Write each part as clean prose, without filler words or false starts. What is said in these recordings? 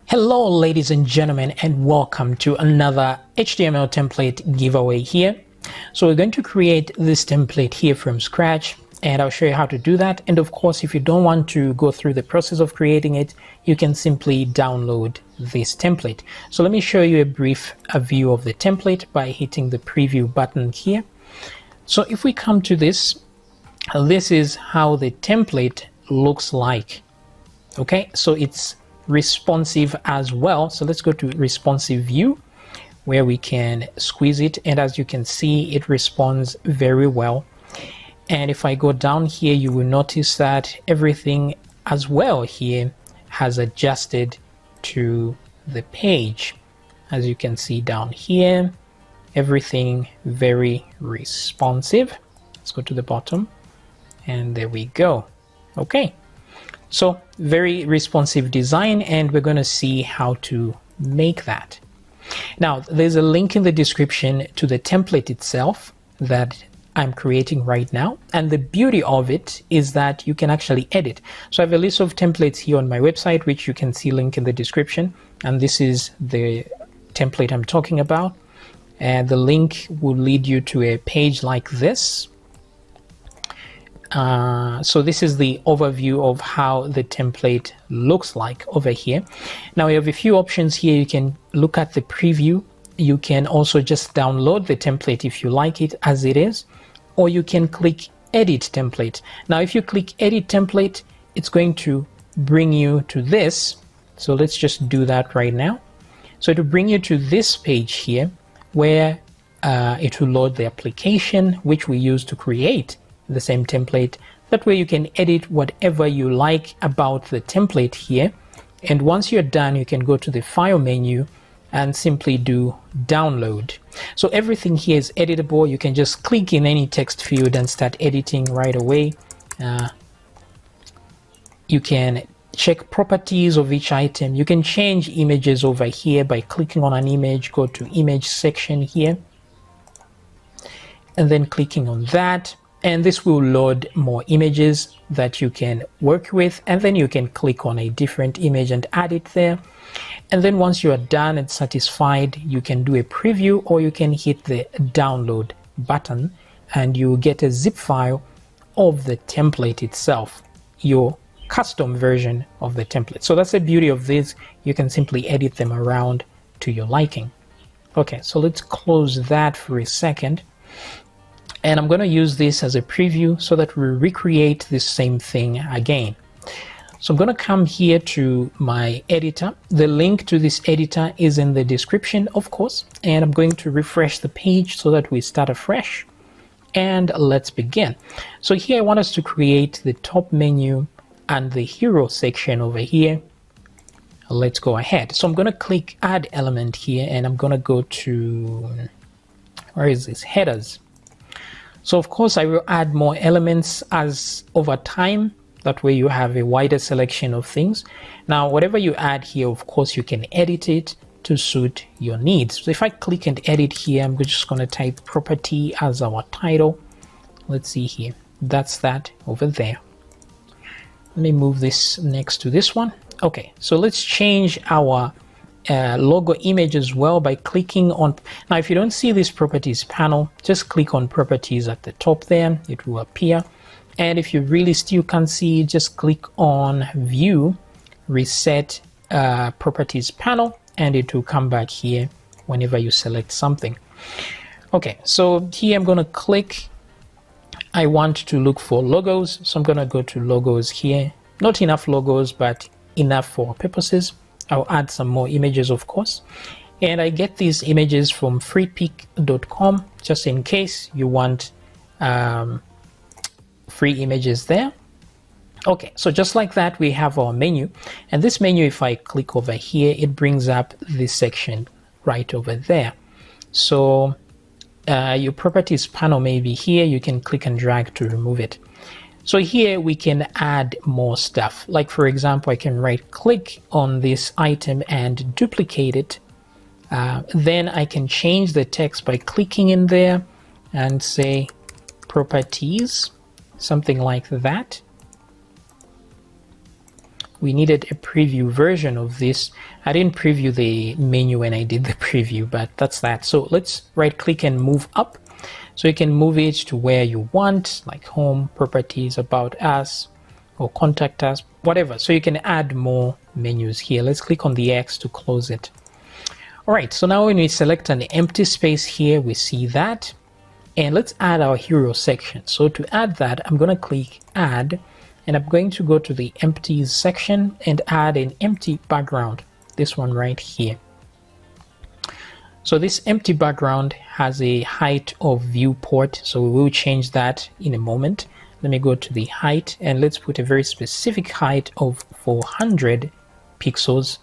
Hello ladies and gentlemen, and welcome to another HTML template giveaway here. So we're going to create this template here from scratch, and I'll show you how to do that. And of course, if you don't want to go through the process of creating it, you can simply download this template. So let me show you a brief view of the template by hitting the preview button here. So if we come to this, this is how the template looks like. Okay, so it's responsive as well. So let's go to responsive view where we can squeeze it, and as you can see, it responds very well. And if I go down here, you will notice that everything as well here has adjusted to the page. As you can see down here, everything very responsive. Let's go to the bottom, and there we go. Okay, so very responsive design, and we're going to see how to make that. Now, there's a link in the description to the template itself that I'm creating right now, and the beauty of it is that you can actually edit. So I have a list of templates here on my website, which you can see link in the description, and this is the template I'm talking about, and the link will lead you to a page like this. So this is the overview of how the template looks like over here. Now we have a few options here. You can look at the preview. You can also just download the template if you like it as it is, or you can click edit template. Now if you click edit template, it's going to bring you to this. So let's just do that right now. So to bring you to this page here where it will load the application which we use to create the same template. That way you can edit whatever you like about the template here, and once you're done, you can go to the file menu and simply do download. So everything here is editable. You can just click in any text field and start editing right away. You can check properties of each item. You can change images over here by clicking on an image. Go to image section here and then clicking on that, and this will load more images that you can work with, and then you can click on a different image and add it there. And then once you are done and satisfied, you can do a preview, or you can hit the download button and you get a zip file of the template itself, your custom version of the template. So that's the beauty of this. You can simply edit them around to your liking. Okay, so let's close that for a second. And I'm going to use this as a preview so that we recreate this same thing again. So I'm going to come here to my editor. The link to this editor is in the description, of course, and I'm going to refresh the page so that we start afresh. And let's begin. So here I want us to create the top menu and the hero section over here. Let's go ahead. So I'm going to click add element here, and I'm going to go to, where is this, headers. So of course I will add more elements as over time. That way you have a wider selection of things. Now whatever you add here, of course you can edit it to suit your needs. So if I click and edit here, I'm just going to type property as our title. Let's see here. That's that over there. Let me move this next to this one. Okay, so let's change our logo image as well by clicking on. Now if you don't see this properties panel, just click on properties at the top there. It will appear. And if you really still can't see, just click on view, reset properties panel, and it will come back here whenever you select something. Okay, so here I'm going to click. I want to look for logos, so I'm going to go to logos here. Not enough logos, but enough for purposes. I'll add some more images, of course, and I get these images from freepik.com just in case you want free images there. Okay, so just like that, we have our menu, and this menu, if I click over here, it brings up this section right over there. So your properties panel may be here. You can click and drag to remove it. So here we can add more stuff. Like for example, I can right click on this item and duplicate it. Then I can change the text by clicking in there and say properties, something like that. we needed a preview version of this. I didn't preview the menu when I did the preview, but that's that. So let's right click and move up. So you can move it to where you want, like home, properties, about us, or contact us, whatever. So you can add more menus here. Let's click on the X to close it. All right, so now when we select an empty space here, we see that. And let's add our hero section. So to add that, I'm going to click add, and I'm going to go to the empty section and add an empty background, this one right here. So this empty background has a height of viewport, so we will change that in a moment. Let me go to the height, and let's put a very specific height of 400 pixels.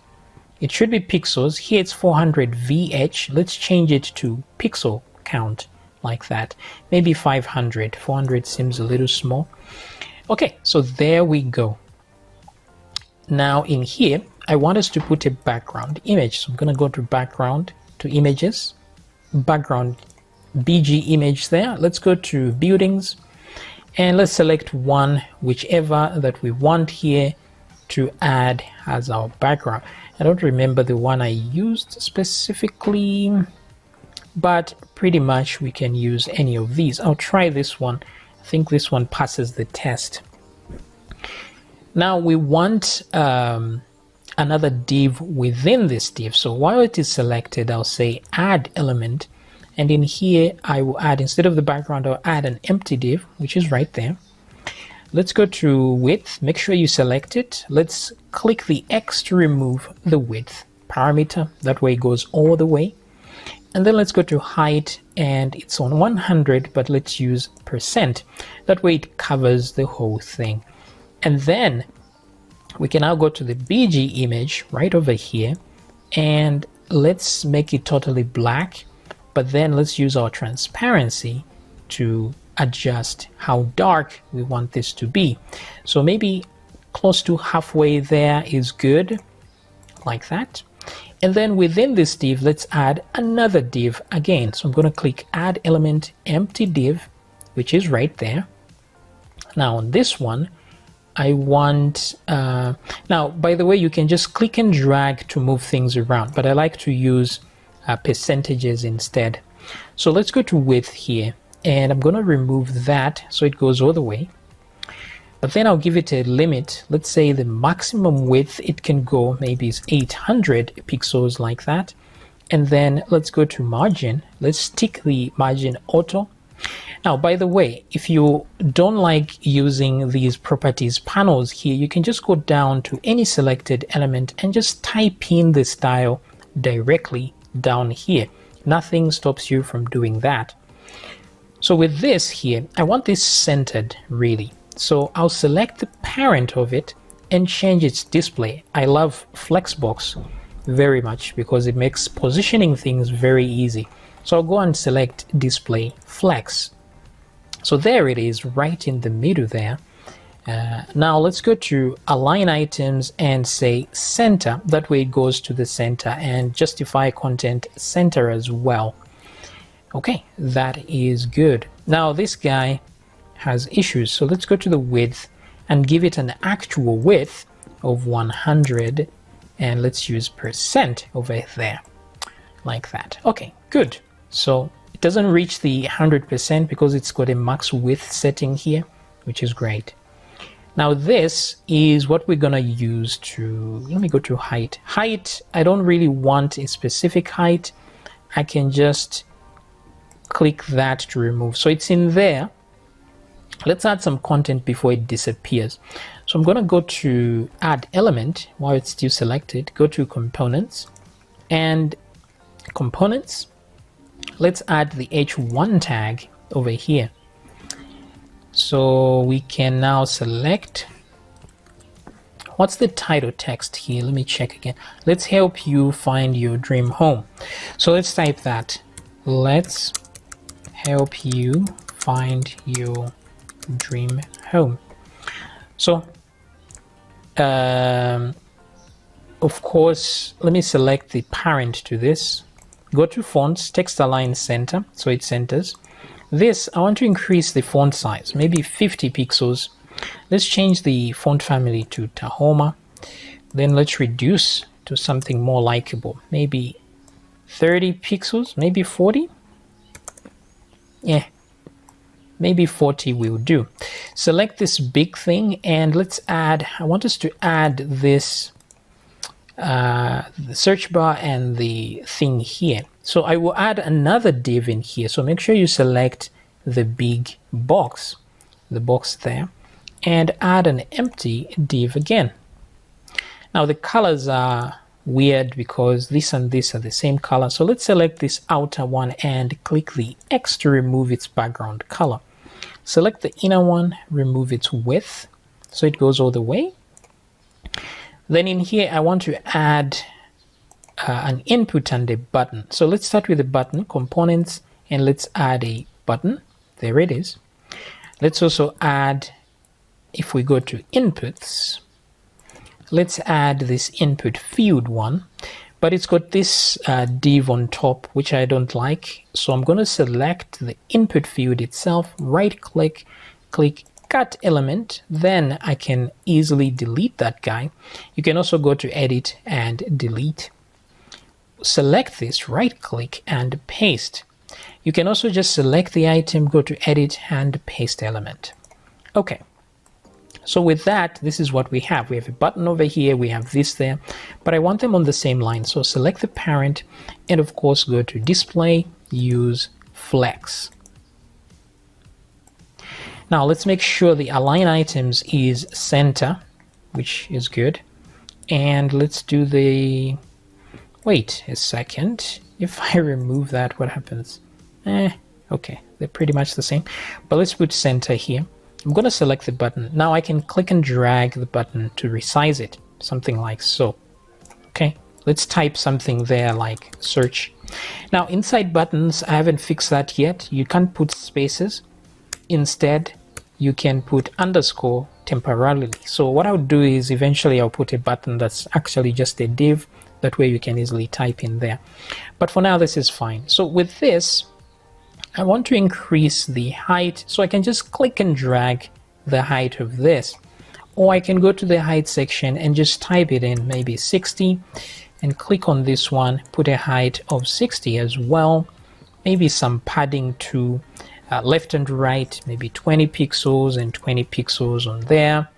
It should be pixels. Here it's 400 VH. Let's change it to pixel count, like that. Maybe 500. 400 seems a little small. Okay, so there we go. Now in here, I want us to put a background image. So I'm going to go to background, to images, background BG image there. Let's go to buildings, and let's select one, whichever that we want here to add as our background. I don't remember the one I used specifically, but pretty much we can use any of these. I'll try this one. I think this one passes the test. Now we want another div within this div. So while it is selected, I'll say add element, and in here I will add, instead of the background, I'll add an empty div, which is right there. Let's go to width, make sure you select it. Let's click the X to remove the width parameter, that way it goes all the way. And then let's go to height, and it's on 100, but let's use %. That way it covers the whole thing. And then we can now go to the BG image right over here, and let's make it totally black, but then let's use our transparency to adjust how dark we want this to be. So maybe close to halfway there is good, like that. And then within this div, let's add another div again. So I'm going to click add element empty div, which is right there. Now on this one, I want, now by the way, you can just click and drag to move things around, but I like to use percentages instead. So let's go to width here, and I'm going to remove that so it goes all the way. But then I'll give it a limit. Let's say the maximum width it can go maybe is 800 pixels, like that. And then let's go to margin. Let's tick the margin auto. Now, by the way, if you don't like using these properties panels here, you can just go down to any selected element and just type in the style directly down here. Nothing stops you from doing that. So with this here, I want this centered really. So I'll select the parent of it and change its display. I love Flexbox very much because it makes positioning things very easy. So I'll go and select display flex. So there it is, right in the middle there. Now let's go to align items and say center. That way it goes to the center, and justify content center as well. Okay, that is good. Now this guy has issues, so let's go to the width and give it an actual width of 100, and let's use % over there, like that. Okay, good. So it doesn't reach the 100% because it's got a max width setting here, which is great. Now this is what we're gonna use to, let me go to height. Height, I don't really want a specific height. I can just click that to remove. So it's in there. Let's add some content before it disappears. So I'm gonna go to add element while it's still selected, go to components, and components. Let's add the h1 tag over here. So we can now select, what's the title text here? Let me check again. Let's help you find your dream home. So let's type that. Let's help you find your dream home. So of course, let me select the parent to this. Go to fonts, text align center, so it centers. This, I want to increase the font size, maybe 50 pixels. Let's change the font family to Tahoma, Then let's reduce to something more likable, maybe 30 pixels, maybe 40. Yeah, maybe 40 will do. Select this big thing and let's add, I want us to add this the search bar and the thing here. So I will add another div in here. So make sure you select the big box, the box there, and add an empty div again. Now the colors are weird because this and this are the same color. So let's select this outer one and click the X to remove its background color. Select the inner one, remove its width so it goes all the way. Then in here I want to add an input and a button. So let's start with the button components and let's add a button. There it is. Let's also add, if we go to inputs, let's add this input field one, but it's got this div on top, which I don't like. So I'm going to select the input field itself, right click, click cut element, then I can easily delete that guy. You can also go to edit and delete. Select this, right click and paste. You can also just select the item, go to edit and paste element. Okay. So with that, this is what we have. We have a button over here, we have this there, but I want them on the same line. So select the parent and of course go to display, use flex. Now let's make sure the align items is center, which is good. And let's do the, wait a second. If I remove that, what happens? Okay, they're pretty much the same, but let's put center here. I'm going to select the button. Now I can click and drag the button to resize it, something like so. Okay, let's type something there like search. Now inside buttons, I haven't fixed that yet. You can't put spaces. Instead, you can put underscore temporarily. So what I'll do is eventually I'll put a button that's actually just a div. That way you can easily type in there. But for now, this is fine. So with this, I want to increase the height, so I can just click and drag the height of this. Or I can go to the height section and just type it in, maybe 60, and click on this one, put a height of 60 as well. Maybe some padding to left and right, maybe 20 pixels and 20 pixels on there.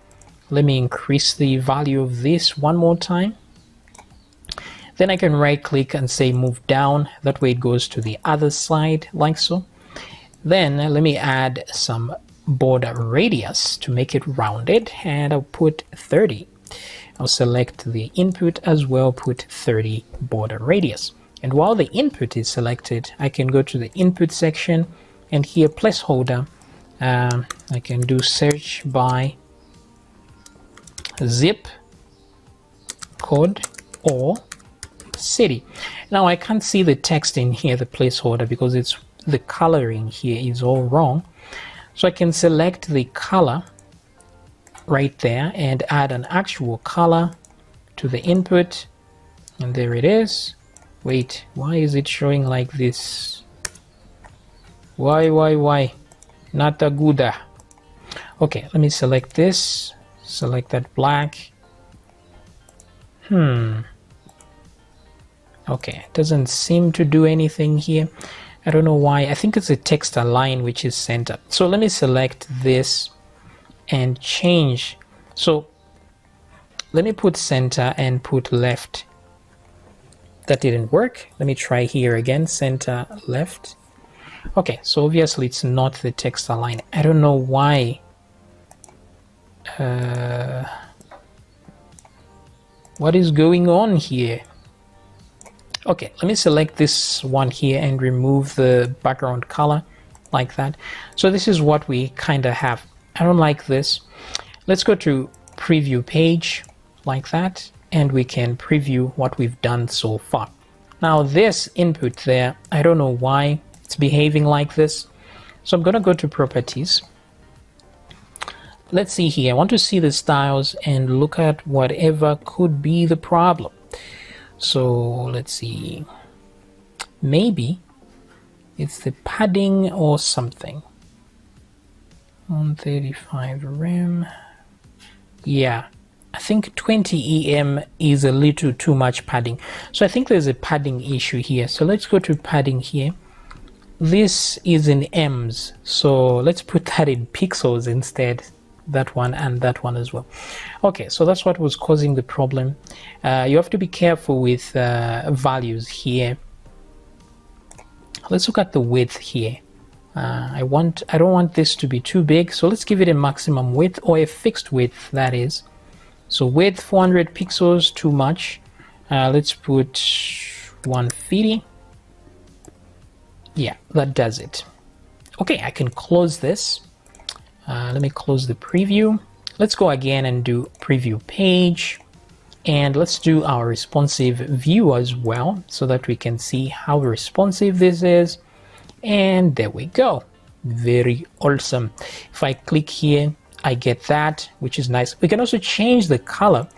Let me increase the value of this one more time. Then I can right click and say move down. That way it goes to the other side like so. Then let me add some border radius to make it rounded and I'll put 30. I'll select the input as well, put 30 border radius. And while the input is selected, I can go to the input section and here placeholder. I can do search by zip code or city. Now I can't see the text in here, the placeholder, because it's the coloring here is all wrong. So I can select the color right there and add an actual color to the input, and there it is. Wait, why is it showing like this? Why? Not a gooda. Okay, let me select this, select that black. Okay, it doesn't seem to do anything here. I don't know why. I think it's a text align which is centered. So let me select this and change. So let me put center and put left. That didn't work. Let me try here again, center, left. Okay, so obviously it's not the text align. I don't know why. What is going on here? Okay, let me select this one here and remove the background color like that. So this is what we kind of have. I don't like this. Let's go to preview page like that, and we can preview what we've done so far. Now this input there, I don't know why it's behaving like this. So I'm going to go to properties. Let's see here. I want to see the styles and look at whatever could be the problem. So let's see. Maybe it's the padding or something. 135 RAM. Yeah, I think 20 EM is a little too much padding. So I think there's a padding issue here. So let's go to padding here. This is in M's, so let's put that in pixels instead. That one and that one as well. Okay, so that's what was causing the problem. You have to be careful with values here. Let's look at the width here. I don't want this to be too big, so let's give it a maximum width, or a fixed width, that is. So width 400 pixels, too much. Let's put 150. Yeah, that does it. Okay, I can close this. Let me close the preview. Let's go again and do preview page. And let's do our responsive view as well, so that we can see how responsive this is. And there we go. Very awesome. If I click here, I get that, which is nice. We can also change the color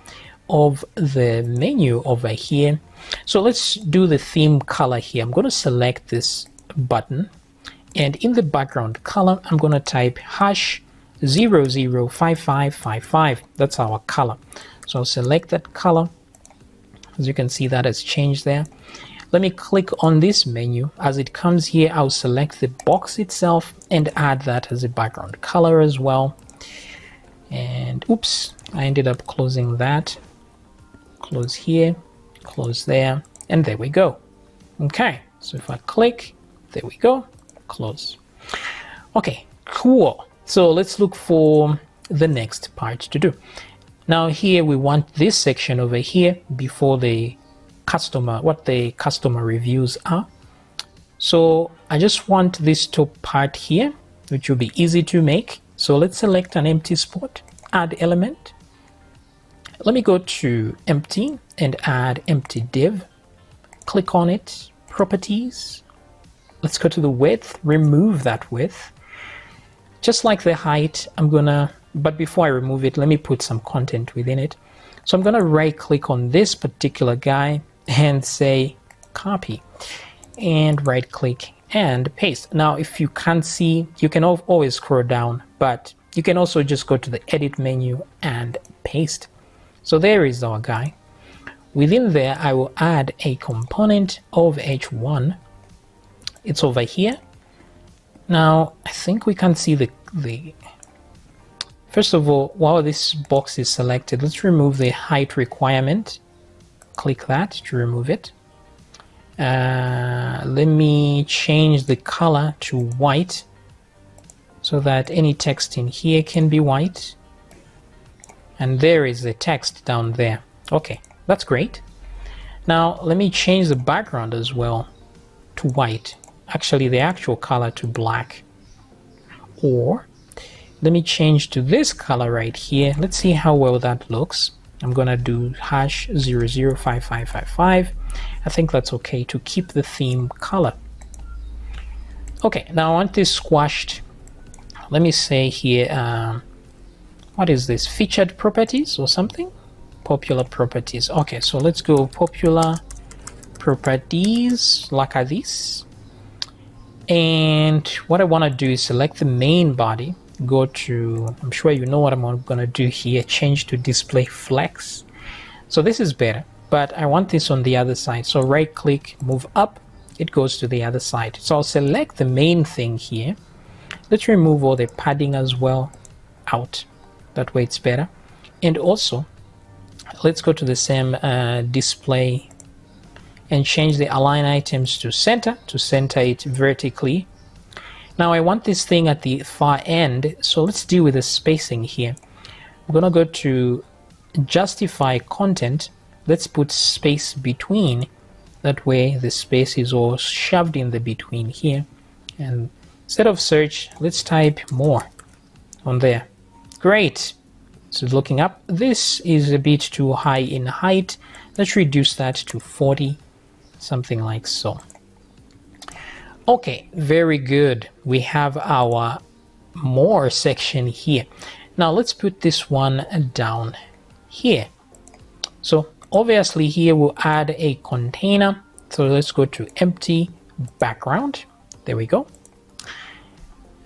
of the menu over here. So let's do the theme color here. I'm going to select this button, and in the background color, I'm going to type #005555. That's our color. So I'll select that color. As you can see, that has changed there. Let me click on this menu. As it comes here, I'll select the box itself and add that as a background color as well. And oops, I ended up closing that. Close here, close there, and there we go. Okay, so if I click, there we go, close. Okay, cool. So let's look for the next part to do. Now here we want this section over here before the customer, what the customer reviews are. So I just want this top part here, which will be easy to make. So let's select an empty spot, add element. Let me go to empty and add empty div. Click on it, properties. Let's go to the width, remove that width. Just like the height, but before I remove it, let me put some content within it. So I'm gonna right click on this particular guy and say copy, and right click and paste. Now, if you can't see, you can always scroll down, but you can also just go to the edit menu and paste. So there is our guy. Within there, I will add a component of h1. It's over here. Now, I think we can see the first of all, while this box is selected, let's remove the height requirement. Click that to remove it. Let me change the color to white so that any text in here can be white. And there is the text down there. Okay, that's great. Now, let me change the background as well to white. Actually, the actual color to black. Or let me change to this color right here. Let's see how well that looks. I'm gonna do #005555. I think that's okay to keep the theme color. Okay, now I want this squashed. Let me say here, what is this? Featured properties or something? Popular properties. Okay, so let's go popular properties like this. And what I want to do is select the main body, go to, I'm sure you know what I'm going to do here, change to display flex. So this is better, but I want this on the other side. So right click, move up, it goes to the other side. So I'll select the main thing here. Let's remove all the padding as well out. That way it's better. And also, let's go to the same display and change the align items to center it vertically. Now I want this thing at the far end, so let's deal with the spacing here. I'm gonna go to justify content. Let's put space between. That way the space is all shoved in the between here. And instead of search, let's type more on there. Great. So looking up, this is a bit too high in height. Let's reduce that to 40. Something like so. Okay, very good. We have our more section here. Now let's put this one down here. So obviously here we'll add a container. So let's go to empty background. There we go.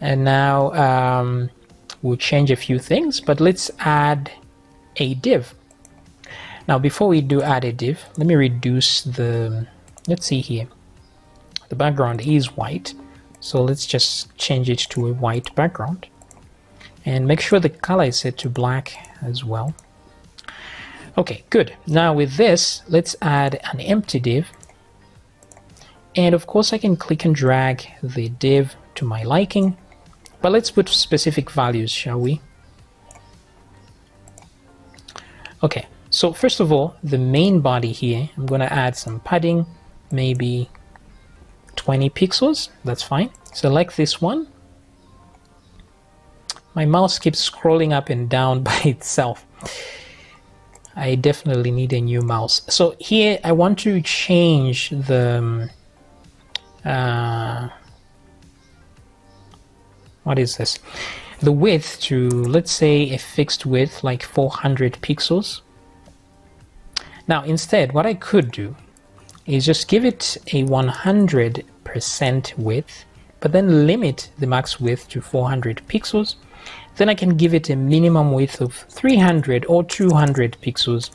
And now we'll change a few things, but let's add a div. Now before we do add a div, let me reduce the, let's see here, the background is white, so let's just change it to a white background and make sure the color is set to black as well. Okay, good. Now with this, let's add an empty div, and of course I can click and drag the div to my liking, but let's put specific values, shall we? Okay, so first of all, the main body here, I'm going to add some padding, maybe 20 pixels, that's fine. Select this one. My mouse keeps scrolling up and down by itself. I definitely need a new mouse. So here I want to change the what is this? The width to, let's say, a fixed width like 400 pixels. Now instead, what I could do is just give it a 100% width, but then limit the max width to 400 pixels. Then I can give it a minimum width of 300 or 200 pixels,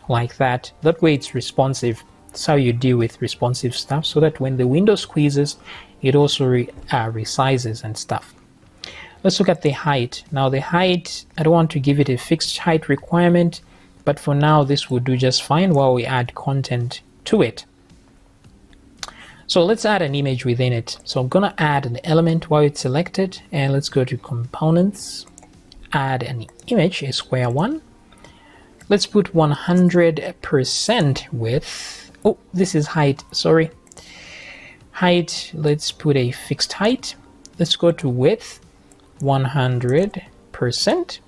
like that. That way it's responsive. That's how you deal with responsive stuff, so that when the window squeezes, it also resizes and stuff. Let's look at the height. Now the height, I don't want to give it a fixed height requirement, but for now this will do just fine while we add content to it. So let's add an image within it. So I'm gonna add an element while it's selected, and let's go to components, add an image, a square one. Let's put 100% width. Oh, this is height, sorry. Height, let's put a fixed height. Let's go to width, 100%.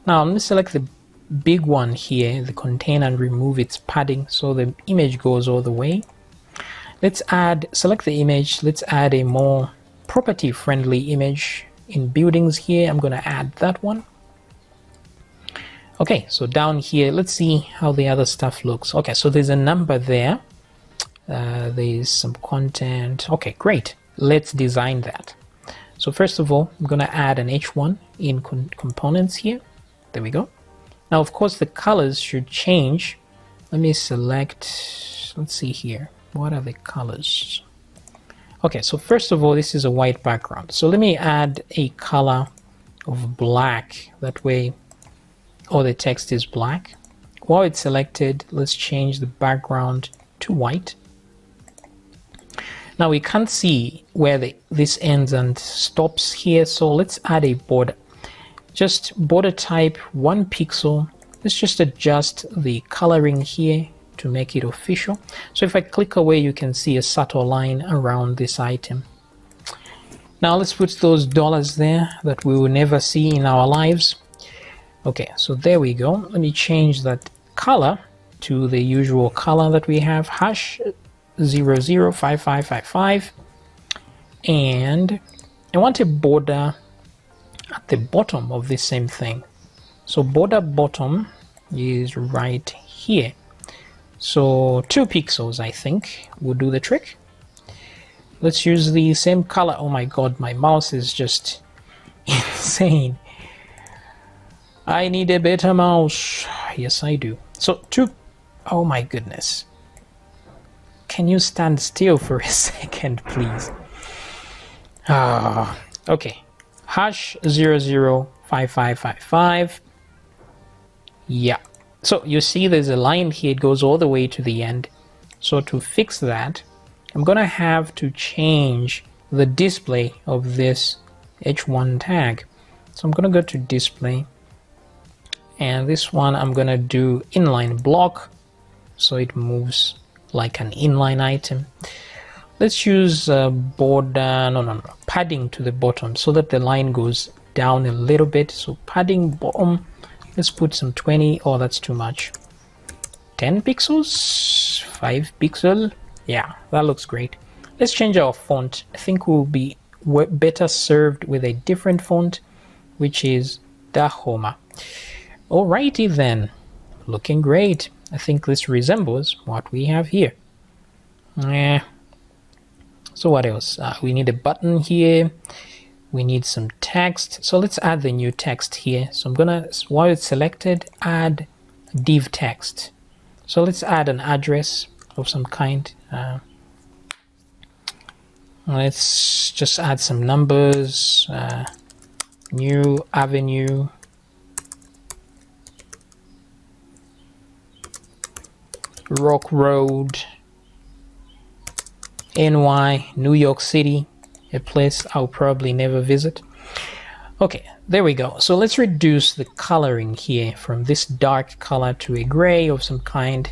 Now I'm going to select the big one here, the container, and remove its padding so the image goes all the way. Let's select the image, let's add a more property friendly image in buildings here. I'm going to add that one. Okay, so down here, let's see how the other stuff looks. Okay, so there's a number there. There's some content. Okay, great. Let's design that. So first of all, I'm going to add an H1 in components here. There we go. Now, of course, the colors should change. Let me select, let's see here. What are the colors? Okay, so first of all, this is a white background. So let me add a color of black. That way, all the text is black. While it's selected, let's change the background to white. Now we can't see where this ends and stops here, so let's add a border. Just border type 1 pixel. Let's just adjust the coloring here to make it official. So if I click away, you can see a subtle line around this item. Now let's put those dollars there that we will never see in our lives. Okay, so there we go. Let me change that color to the usual color that we have, hash 005555, and I want a border at the bottom of this same thing. So border bottom is right here. So 2 pixels, I think, will do the trick. Let's use the same color. Oh my god, my mouse is just insane. I need a better mouse. Yes, I do. So 2, oh my goodness. Can you stand still for a second, please? Okay. Hash 005555. Yeah. So you see there's a line here, it goes all the way to the end. So to fix that, I'm gonna have to change the display of this H1 tag. So I'm gonna go to display, and this one I'm gonna do inline block, so it moves like an inline item. Let's use border, padding to the bottom so that the line goes down a little bit. So padding bottom, let's put some 20. Oh, that's too much. 10 pixels, 5 pixel. Yeah, that looks great. Let's change our font. I think we'll be better served with a different font, which is Dahoma. Alrighty then, looking great. I think this resembles what we have here. So what else? We need a button here. we need some text. So let's add the new text here. So I'm gonna, while it's selected, add div text. So let's add an address of some kind. Let's just add some numbers. New Avenue, Rock Road, NY, New York City, a place I'll probably never visit. Okay, there we go. So let's reduce the coloring here from this dark color to a gray of some kind,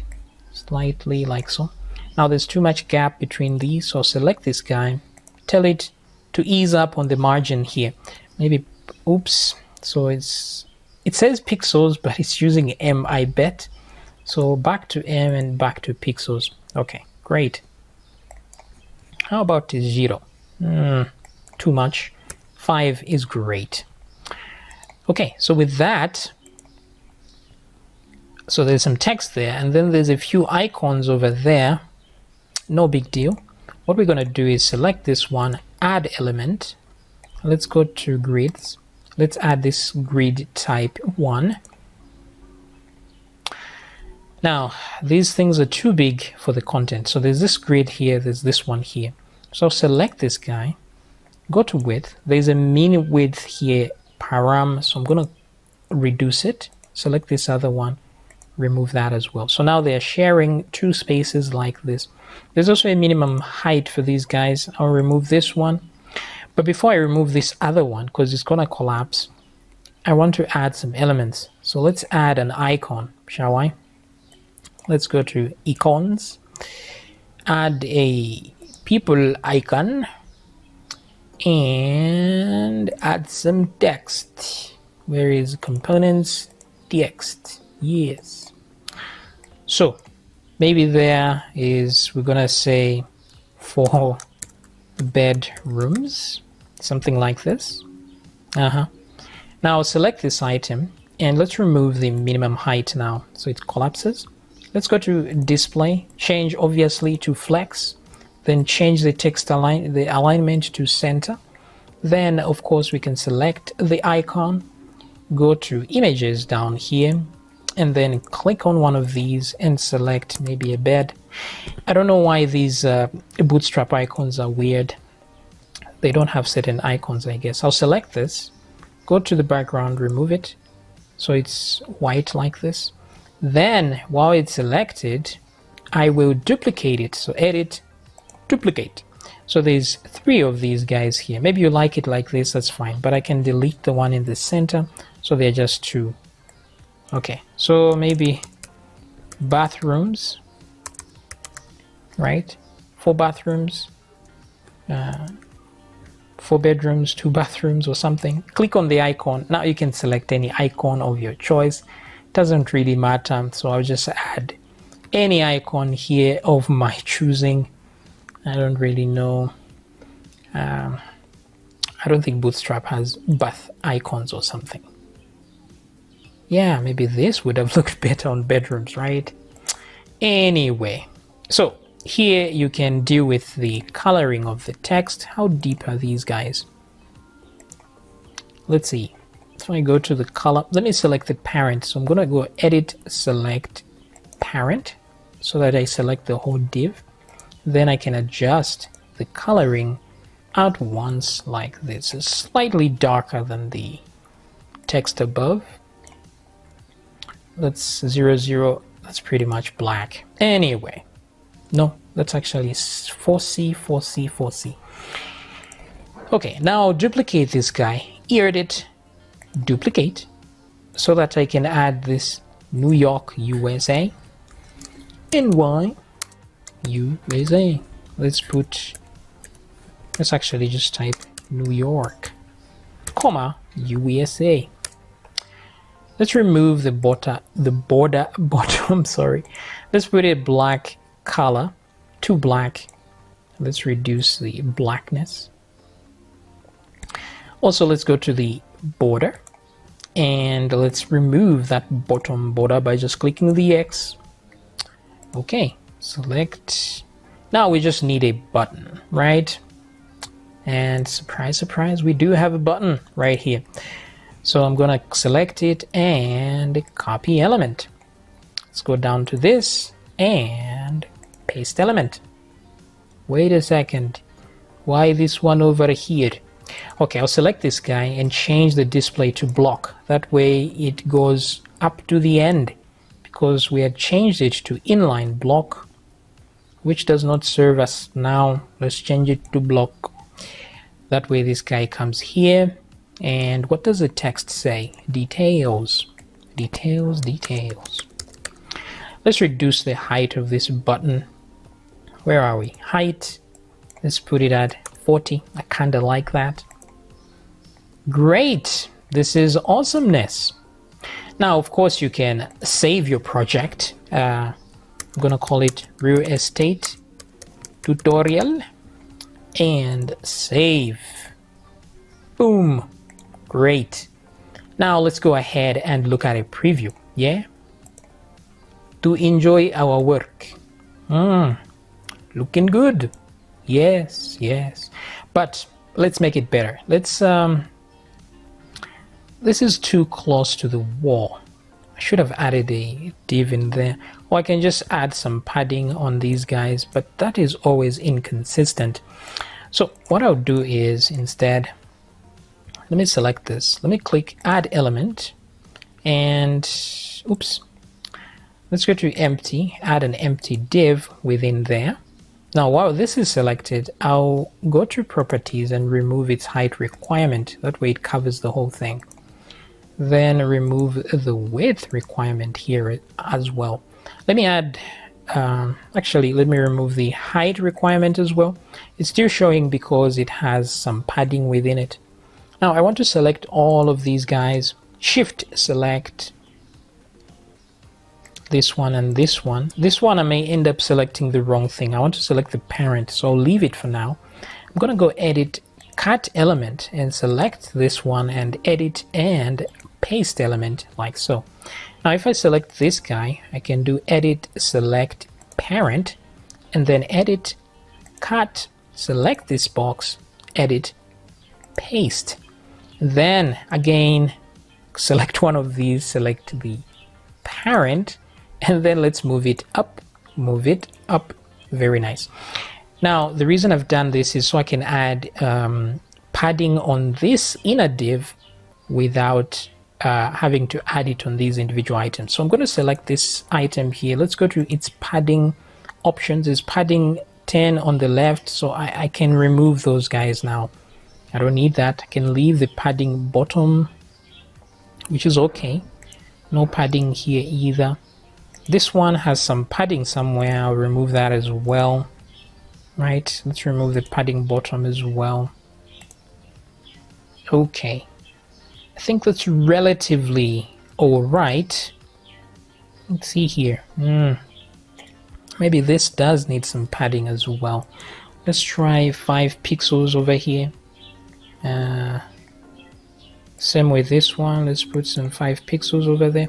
slightly like so. Now there's too much gap between these, so select this guy, tell it to ease up on the margin here. Maybe, oops, so it says pixels, but it's using M, I bet. So back to M and back to pixels. Okay, great. How about 0? Too much. 5 is great. Okay, so with that, so there's some text there, and then there's a few icons over there. No big deal. What we're going to do is select this one, add element. Let's go to grids. Let's add this grid type 1. Now, these things are too big for the content. So there's this grid here, there's this one here. So select this guy, go to width. There's a min width here, param. So I'm going to reduce it. Select this other one, remove that as well. So now they're sharing two spaces like this. There's also a minimum height for these guys. I'll remove this one. But before I remove this other one, because it's going to collapse, I want to add some elements. So let's add an icon, shall I? Let's go to icons, add a people icon, and add some text. Where is components? Text. Yes. So maybe there is, we're gonna say 4 bedrooms, something like this. Now select this item and let's remove the minimum height now so it collapses. Let's go to display, change obviously to flex, then change the text the alignment to center. Then of course we can select the icon, go to images down here, and then click on one of these and select maybe a bed. I don't know why these bootstrap icons are weird. They don't have certain icons, I guess. I'll select this, go to the background, remove it so it's white like this. Then while it's selected, I will duplicate it. So edit, duplicate. So there's 3 of these guys here. Maybe you like it like this, that's fine, but I can delete the one in the center, so they're just 2. Okay, so maybe bathrooms, right? 4 bathrooms, 4 bedrooms, 2 bathrooms or something. Click on the icon. Now you can select any icon of your choice. Doesn't really matter, so I'll just add any icon here of my choosing. I don't really know. I don't think Bootstrap has bath icons or something. Yeah, maybe this would have looked better on bedrooms, right? Anyway, so here you can deal with the coloring of the text. How deep are these guys? Let's see. So I go to the color. Let me select the parent. So I'm going to go edit, select parent so that I select the whole div. Then I can adjust the coloring out once like this. It's slightly darker than the text above. That's 00. That's pretty much black. Anyway, no, that's actually 4C, 4C, 4C. Okay, now duplicate this guy. Edit, duplicate, so that I can add this New York, USA, NY, USA. Let's actually just type New York, comma, USA. Let's remove the border bottom, sorry. Let's put a black color, too black. Let's reduce the blackness. Also, let's go to the border and let's remove that bottom border by just clicking the X. Okay, select. Now we just need a button, right? And surprise, surprise, we do have a button right here. So I'm gonna select it and copy element. Let's go down to this and paste element. Wait a second, why this one over here? Okay, I'll select this guy and change the display to block. That way it goes up to the end, because we had changed it to inline block, which does not serve us now. Let's change it to block. That way this guy comes here. And what does the text say? Details, details, details. Let's reduce the height of this button. Where are we? Height. Let's put it at 40. I kind of like that. Great. This is awesomeness. Now, of course, you can save your project. I'm going to call it Realestate tutorial and save. Boom. Great. Now let's go ahead and look at a preview. Yeah. To enjoy our work. Looking good. Yes, yes. But let's make it better. Let's this is too close to the wall. I should have added a div in there. Or I can just add some padding on these guys, but that is always inconsistent. So what I'll do is instead, let me select this. Let me click add element and oops. Let's go to empty, add an empty div within there. Now while this is selected, I'll go to properties and remove its height requirement. That way it covers the whole thing. Then remove the width requirement here as well. Let me add, actually let me remove the height requirement as well. It's still showing because it has some padding within it. Now I want to select all of these guys, shift select this one and this one. This one I may end up selecting the wrong thing. I want to select the parent, so I'll leave it for now. I'm gonna go edit cut element and select this one and edit and paste element like so. Now if I select this guy, I can do edit select parent and then edit cut, select this box, edit paste. Then again select one of these, select the parent, and then let's move it up, very nice. Now the reason I've done this is so I can add padding on this inner div without having to add it on these individual items. So I'm going to select this item here. Let's go to its padding options. It's padding 10 on the left, so I can remove those guys now. I don't need that. I can leave the padding bottom, which is okay. No padding here either. This one has some padding somewhere. I'll remove that as well. Right, let's remove the padding bottom as well. Okay, I think that's relatively all right. Let's see here. Maybe this does need some padding as well. Let's try 5 pixels over here. Same with this one. Let's put some 5 pixels over there.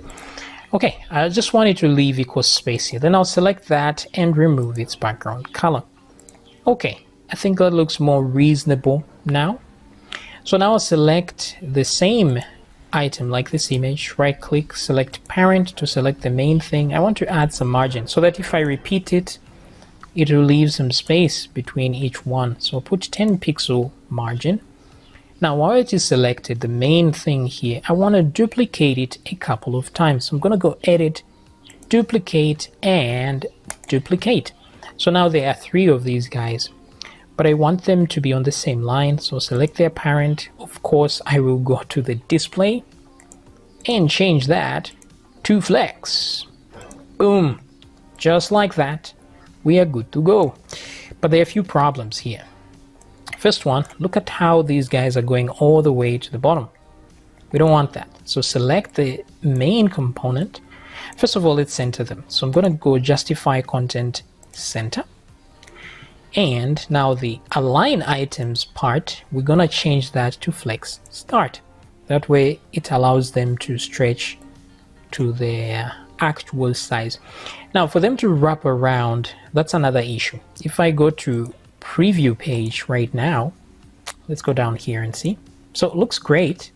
Okay, I just wanted to leave equal space here. Then I'll select that and remove its background color. Okay, I think that looks more reasonable now. So now I'll select the same item like this image, right click, select parent to select the main thing. I want to add some margin so that if I repeat it, it will leave some space between each one. So I'll put 10 pixel margin. Now while it is selected, the main thing here, I want to duplicate it a couple of times. So I'm going to go edit, duplicate, and duplicate. So now there are 3 of these guys, but I want them to be on the same line. So select their parent. Of course, I will go to the display and change that to flex. Boom. Just like that, we are good to go. But there are a few problems here. First one, look at how these guys are going all the way to the bottom. We don't want that. So select the main component. First of all, let's center them. So I'm going to go justify content center. And now the align items part, we're going to change that to flex start. That way it allows them to stretch to their actual size. Now for them to wrap around, that's another issue. If I go to preview page right now, Let's go down here and see. So it looks great,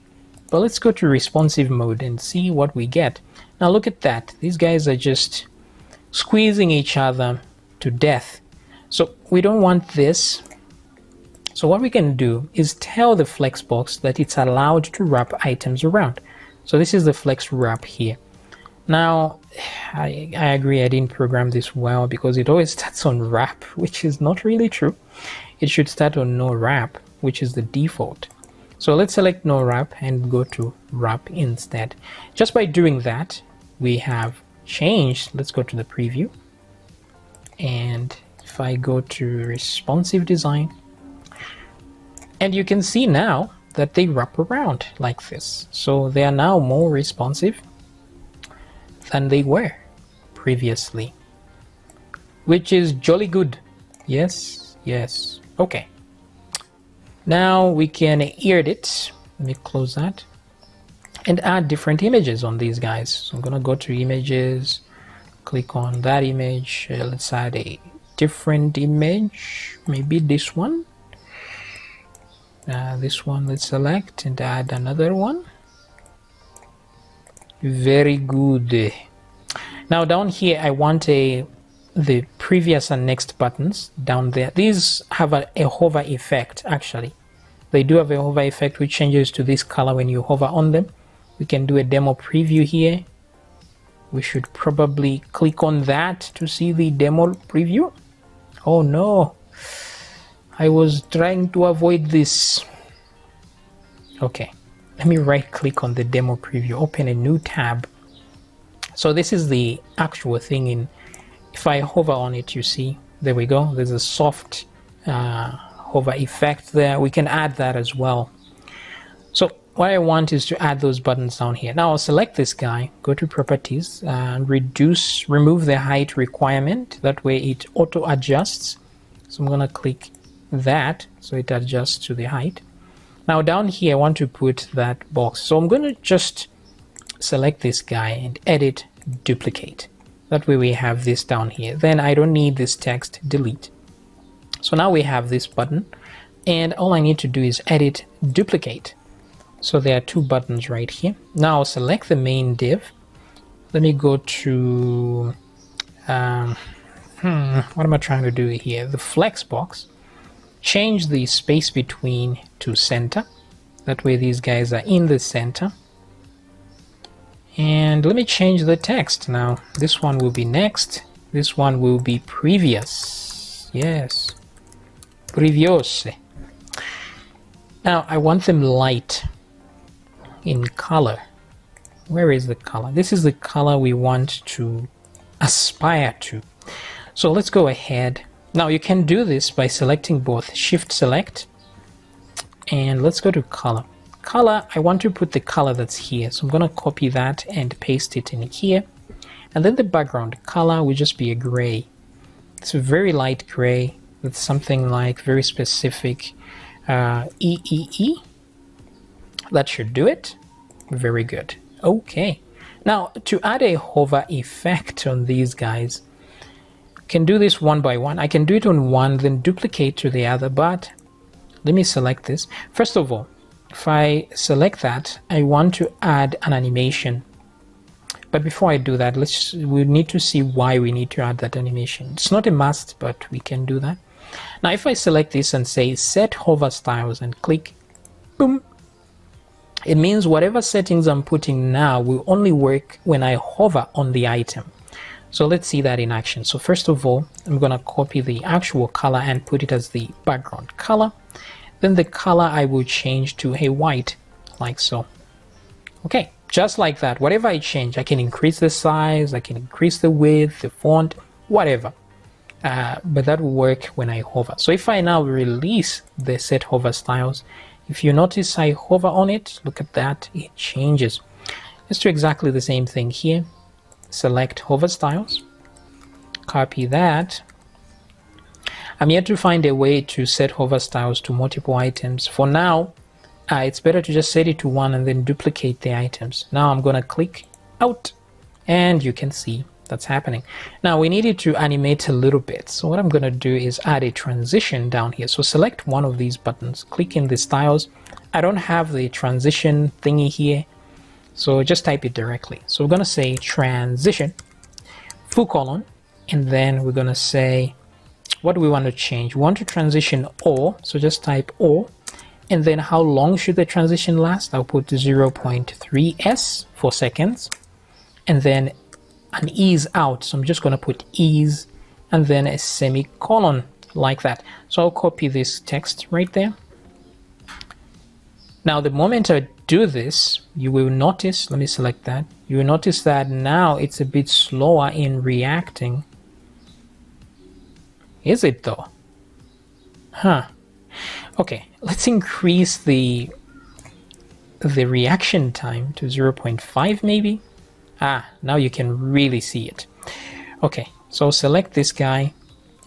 but let's go to responsive mode and see what we get. Now look at that. These guys are just squeezing each other to death. So we don't want this. So what we can do is tell the flexbox that it's allowed to wrap items around. So this is the flex wrap here. Now, I agree I didn't program this well because it always starts on wrap, which is not really true. It should start on no wrap, which is the default. So let's select no wrap and go to wrap instead. Just by doing that, we have changed. Let's go to the preview. And if I go to responsive design, and you can see now that they wrap around like this. So they are now more responsive than they were previously, which is jolly good. Yes, yes. Okay. Now we can edit. Let me close that and add different images on these guys. So I'm going to go to images, click on that image. Let's add a different image, maybe this one. This one, let's select and add another one. Very good. Now down here I want the previous and next buttons down there. These have a hover effect. Actually they do have a hover effect which changes to this color when you hover on them. We can do a demo preview here. We should probably click on that to see the demo preview. Oh no, I was trying to avoid this. Okay, let me right click on the demo preview, open a new tab. So this is the actual thing in, if I hover on it, you see, there we go. There's a soft hover effect there. We can add that as well. So what I want is to add those buttons down here. Now I'll select this guy, go to properties, and remove the height requirement. That way it auto adjusts. So I'm gonna click that so it adjusts to the height. Now down here I want to put that box, so I'm going to just select this guy and edit duplicate. That way we have this down here. Then I don't need this text, delete. So now we have this button and all I need to do is edit duplicate. So there are two buttons right here. Now I'll select the main div. Let me go to what am I trying to do here? The flex box. Change the space between to center. That way these guys are in the center. And let me change the text now. This one will be next. This one will be previous. Yes. Previous. Now I want them light in color. Where is the color? This is the color we want to aspire to. So let's go ahead. Now you can do this by selecting both, shift select, and let's go to color. Color, I want to put the color that's here. So I'm going to copy that and paste it in here. And then the background color will just be a gray. It's a very light gray with something like very specific EEE. That should do it. Very good. Okay. Now to add a hover effect on these guys, can do this one by one. I can do it on one, then duplicate to the other, but let me select this. First of all, if I select that, I want to add an animation. But before I do that, we need to see why we need to add that animation. It's not a must, but we can do that. Now if I select this and say set hover styles and click, boom, it means whatever settings I'm putting now will only work when I hover on the item. So let's see that in action. So first of all, I'm going to copy the actual color and put it as the background color. Then the color I will change to a white, like so. Okay, just like that. Whatever I change, I can increase the size, I can increase the width, the font, whatever. But that will work when I hover. So if I now release the set hover styles, if you notice I hover on it, look at that, it changes. Let's do exactly the same thing here. Select hover styles, copy that. I'm yet to find a way to set hover styles to multiple items. For now, it's better to just set it to one and then duplicate the items. Now I'm going to click out and you can see that's happening. Now we need it to animate a little bit. So what I'm going to do is add a transition down here. So select one of these buttons, click in the styles. I don't have the transition thingy here, so just type it directly. So we're going to say transition, full colon, and then we're going to say, what do we want to change? We want to transition or, so just type or, and then how long should the transition last? I'll put 0.3s for seconds, and then an ease out. So I'm just going to put ease and then a semicolon like that. So I'll copy this text right there. Now, the moment I do this, you will notice, let me select that. You will notice that now it's a bit slower in reacting. Is it though? Huh. Okay, let's increase the reaction time to 0.5 maybe. Ah, now you can really see it. Okay, so select this guy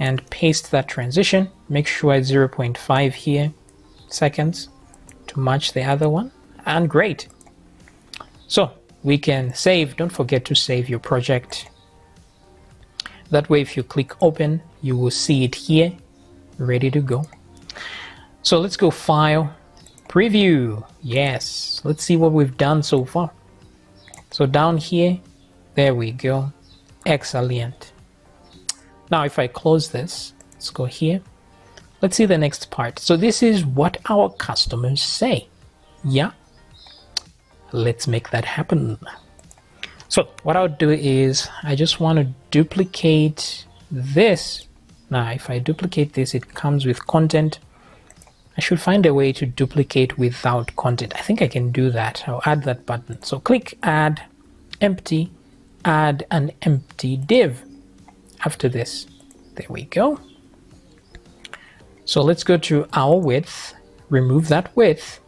and paste that transition. Make sure it's 0.5 here seconds to match the other one. And great. So we can save. Don't forget to save your project. That way, if you click open, you will see it here, ready to go. So let's go File, Preview. Yes, let's see what we've done so far. So down here, there we go. Excellent. Now if I close this, let's go here. Let's see the next part. So this is what our customers say. Yeah, let's make that happen. So what I'll do is I just want to duplicate this. Now if I duplicate this, it comes with content. I should find a way to duplicate without content. I think I can do that. I'll add that button. So click add empty, add an empty div after this. There we go. So let's go to our width, remove that width.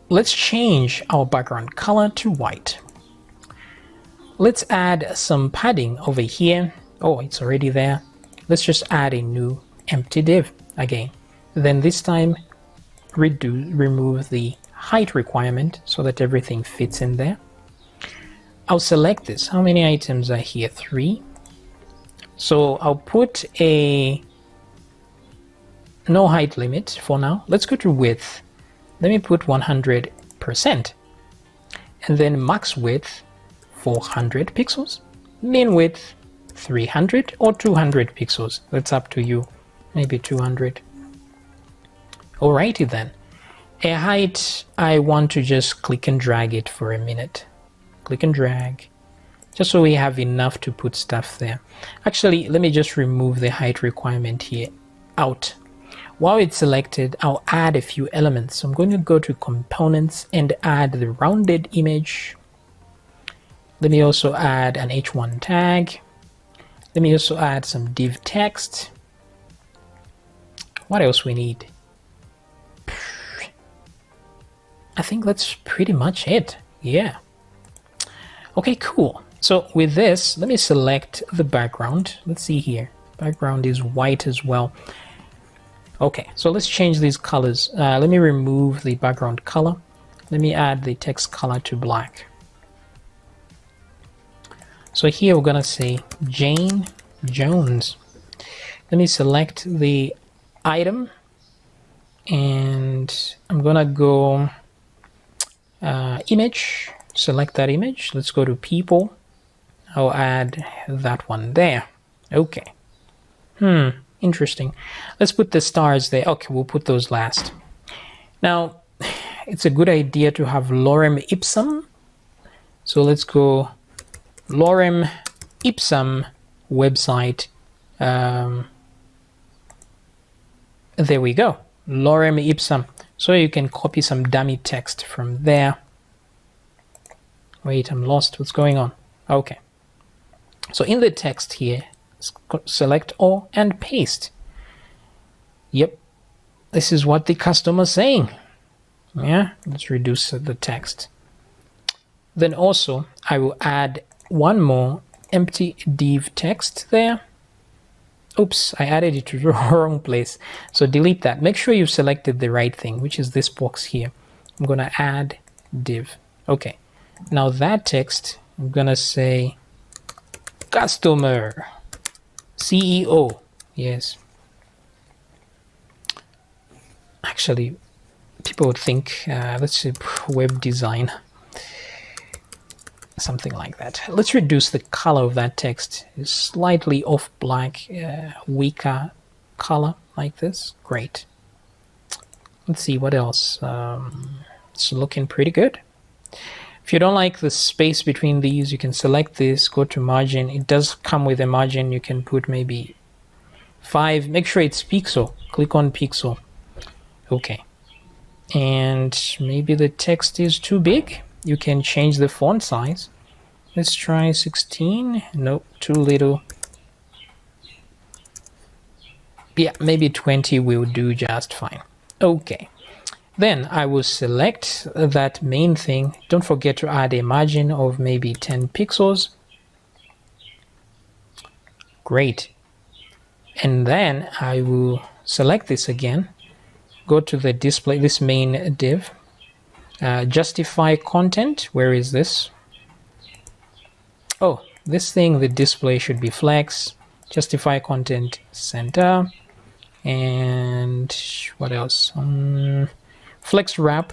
Let's change our background color to white. Let's add some padding over here. Oh, it's already there. Let's just add a new empty div again. Then this time remove the height requirement so that everything fits in there. I'll select this. How many items are here? 3. So I'll put a no height limit for now. Let's go to width. Let me put 100%. And then max width 400 pixels. Min width 300 or 200 pixels. That's up to you. Maybe 200. Alrighty then. A height, I want to just click and drag it for a minute. Click and drag. Just so we have enough to put stuff there. Actually, let me just remove the height requirement here out. While it's selected, I'll add a few elements. So I'm going to go to components and add the rounded image. Let me also add an h1 tag. Let me also add some div text. What else we need? I think that's pretty much it. Yeah. Okay, cool. So with this, let me select the background. Let's see here. Background is white as well. Okay, so let's change these colors. Let me remove the background color. Let me add the text color to black. So here we're gonna say Jane Jones. Let me select the item and I'm gonna go image, select that image. Let's go to people. I'll add that one there. Okay. Interesting. Let's put the stars there. Okay, we'll put those last. Now, it's a good idea to have lorem ipsum. So let's go lorem ipsum website. There we go. Lorem ipsum. So you can copy some dummy text from there. Wait, I'm lost. What's going on? Okay. So in the text here, select all and paste. Yep. This is what the customer's saying. Yeah. Let's reduce the text. Then also, I will add one more empty div text there. Oops, I added it to the wrong place. So delete that. Make sure you've selected the right thing, which is this box here. I'm going to add div. Okay. Now that text I'm gonna say customer CEO. Yes. Actually, people would think, let's say web design, something like that. Let's reduce the color of that text. It's slightly off black, weaker color like this. Great. Let's see what else. It's looking pretty good. If you don't like the space between these, you can select this, go to margin. It does come with a margin. You can put maybe 5. Make sure it's pixel. Click on pixel. Okay. And maybe the text is too big. You can change the font size. Let's try 16. Nope, too little. Yeah, maybe 20 will do just fine. Okay. Then I will select that main thing. Don't forget to add a margin of maybe 10 pixels. Great. And then I will select this again. Go to the display, this main div. Justify content. Where is this? Oh, this thing, the display should be flex. Justify content center. And what else? Flex wrap.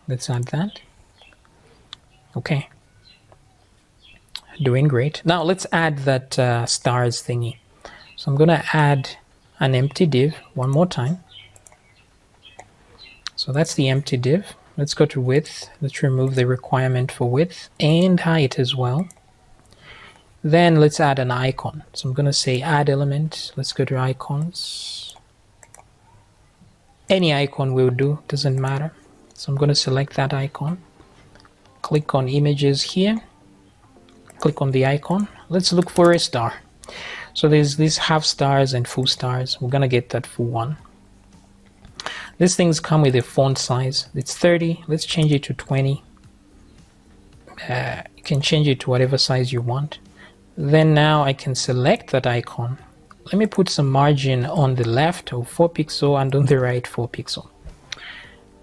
Let's add that. Okay. Doing great. Now let's add that stars thingy. So I'm going to add an empty div one more time. So that's the empty div. Let's go to width. Let's remove the requirement for width and height as well. Then let's add an icon. So I'm going to say add element. Let's go to icons. Any icon will do, doesn't matter. So I'm going to select that icon. Click on images here. Click on the icon. Let's look for a star. So there's these half stars and full stars. We're going to get that full one. These things come with a font size. It's 30. Let's change it to 20. You can change it to whatever size you want. Then now I can select that icon. Let me put some margin on the left of 4 pixel and on the right 4 pixel.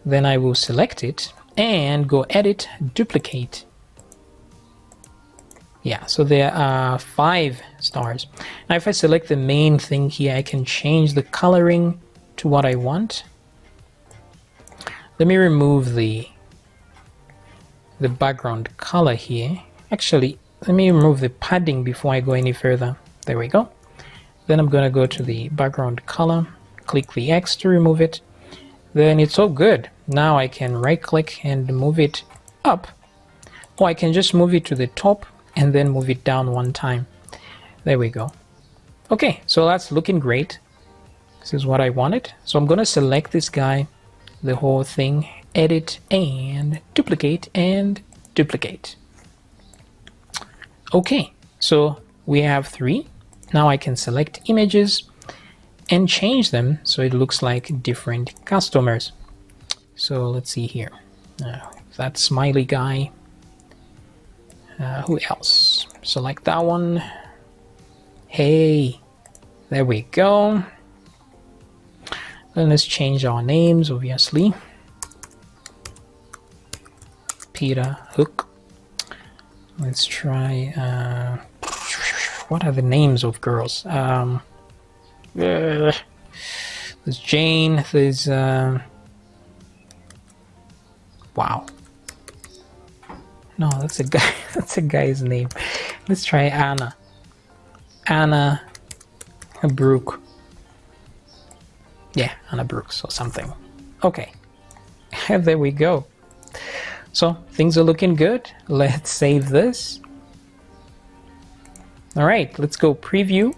Then I will select it and go edit, duplicate. Yeah, so there are 5 stars. Now if I select the main thing here, I can change the coloring to what I want. Let me remove the background color here. Actually, let me remove the padding before I go any further. There we go. Then I'm going to go to the background color, click the X to remove it. Then it's all good. Now I can right click and move it up. Or I can just move it to the top and then move it down one time. There we go. Okay, so that's looking great. This is what I wanted. So I'm going to select this guy, the whole thing, edit and duplicate and duplicate. Okay, so we have 3. Now I can select images and change them so it looks like different customers. So let's see here. That smiley guy. Who else? Select that one. Hey, there we go. Then let's change our names, obviously. Peter Hook. Let's try... what are the names of girls? There's Jane, there's... wow. No, that's a guy. That's a guy's name. Let's try Anna. Anna Brooke. Yeah, Anna Brooks or something. Okay. There we go. So things are looking good. Let's save this. All right, let's go preview.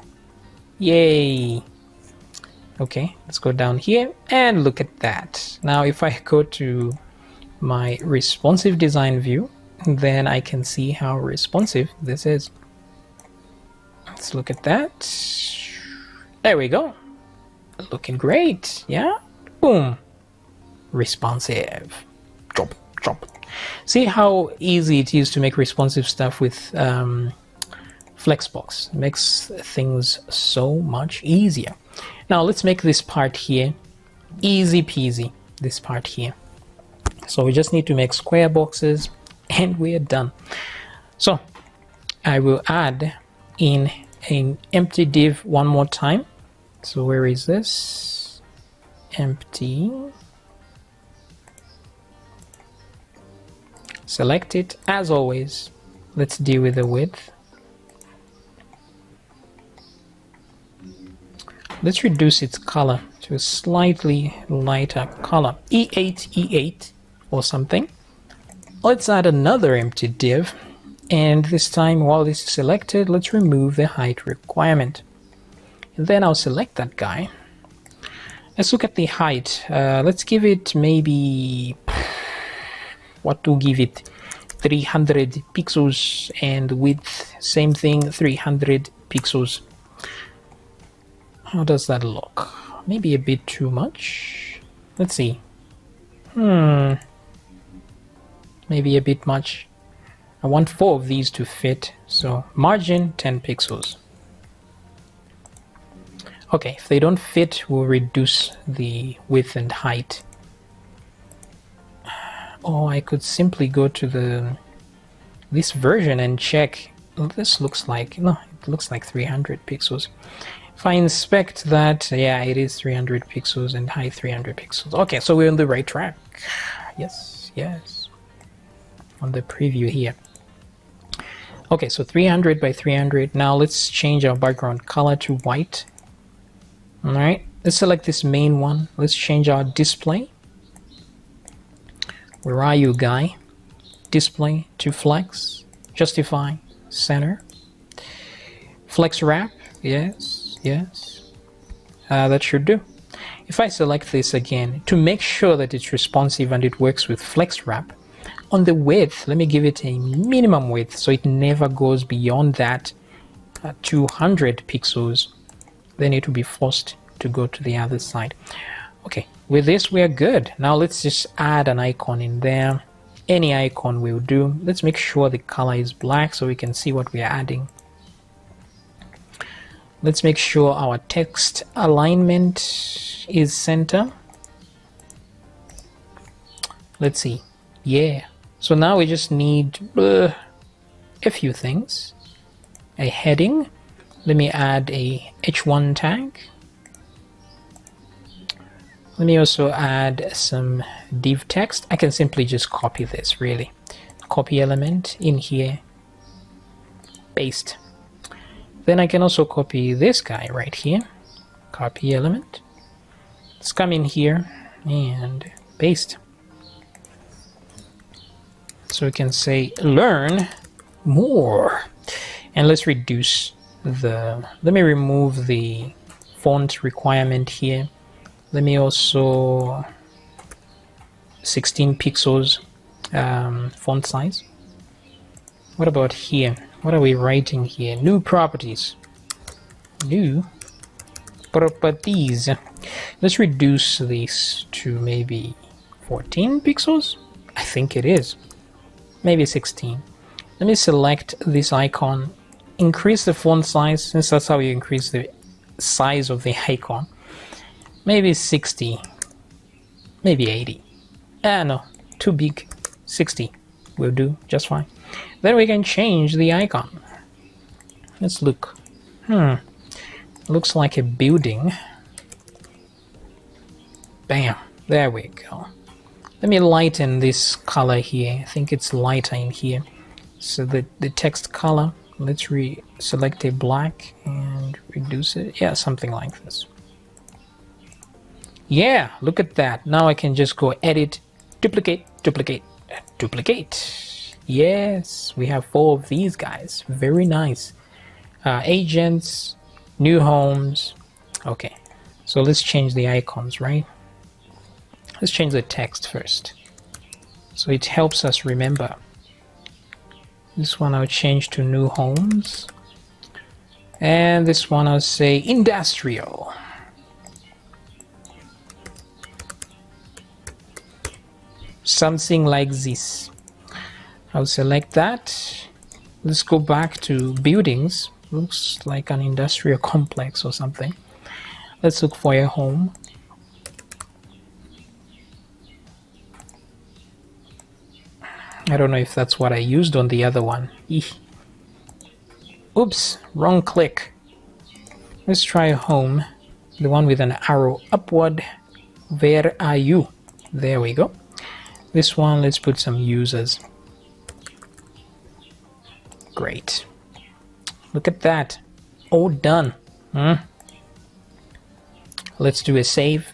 Yay. Okay, let's go down here and look at that. Now, if I go to my responsive design view, then I can see how responsive this is. Let's look at that. There we go. Looking great. Yeah. Boom. Responsive. Drop, drop. See how easy it is to make responsive stuff with Flexbox. It makes things so much easier. Now let's make this part here easy peasy. This part here. So we just need to make square boxes and we're done. So I will add in an empty div one more time. So where is this? Empty. Select it. As always, let's deal with the width. Let's reduce its color to a slightly lighter color. E8 or something. Let's add another empty div. And this time, while this is selected, let's remove the height requirement. And then I'll select that guy. Let's look at the height. Let's give it maybe... what to give it? 300 pixels, and width, same thing, 300 pixels. How does that look? Maybe a bit too much. Let's see. Maybe a bit much. I want 4 of these to fit, so margin 10 pixels. Okay, if they don't fit, we'll reduce the width and height. Or I could simply go to this version and check. This looks like, no, it looks like 300 pixels. If I inspect that, yeah, it is 300 pixels and height 300 pixels. Okay, so we're on the right track. Yes, yes. On the preview here. Okay, so 300 by 300. Now let's change our background color to white. All right, let's select this main one. Let's change our display. Where are you, guy? Display to flex, justify, center. Flex wrap, yes, yes. That should do. If I select this again, to make sure that it's responsive and it works with flex wrap, on the width, let me give it a minimum width so it never goes beyond that 200 pixels. Then it will be forced to go to the other side. Okay, with this we are good. Now let's just add an icon in there. Any icon will do. Let's make sure the color is black so we can see what we are adding. Let's make sure our text alignment is center. Let's see. Yeah. So now we just need a few things. A heading. Let me add a h1 tag. Let me also add some div text. I can simply just copy this, really. Copy element in here. Paste. Then I can also copy this guy right here. Copy element. Let's come in here and paste. So we can say learn more. And let's reduce let me remove the font requirement here. Let me also 16 pixels font size. What about here? What are we writing here? New properties. New properties. Let's reduce this to maybe 14 pixels. I think it is. Maybe 16. Let me select this icon. Increase the font size, since that's how you increase the size of the icon. Maybe 60. Maybe 80. No, too big. 60 will do just fine. Then we can change the icon. Let's look. Looks like a building. Bam. There we go. Let me lighten this color here. I think it's lighter in here. So the text color, let's select a black and reduce it. Yeah, something like this. Yeah, look at that. Now I can just go edit, duplicate, duplicate, duplicate. Yes, we have 4 of these guys. Very nice. Agents, new homes. Okay, so let's change the icons, right? Let's change the text first, so it helps us remember. This one I'll change to new homes. And this one I'll say industrial. Something like this. I'll select that. Let's go back to buildings. Looks like an industrial complex or something. Let's look for a home. I don't know if that's what I used on the other one. Oops, wrong click. Let's try home, the one with an arrow upward. Where are you? There we go. This one, let's put some users. Great. Look at that. All done. Let's do a save.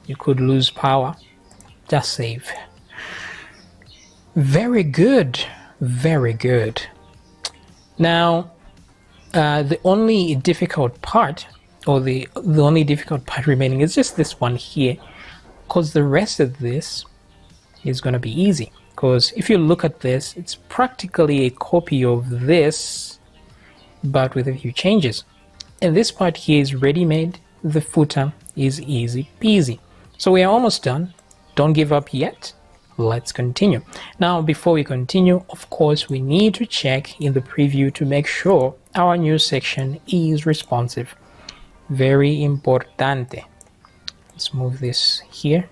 You could lose power. Just save. Very good. Very good. Now, the only difficult part, or the only difficult part remaining is just this one here, because the rest of this is going to be easy. Because if you look at this, it's practically a copy of this, but with a few changes. And this part here is ready-made. The footer is easy peasy. So we are almost done. Don't give up yet. Let's continue. Now, before we continue, of course, we need to check in the preview to make sure our new section is responsive. Very importante. Let's move this here.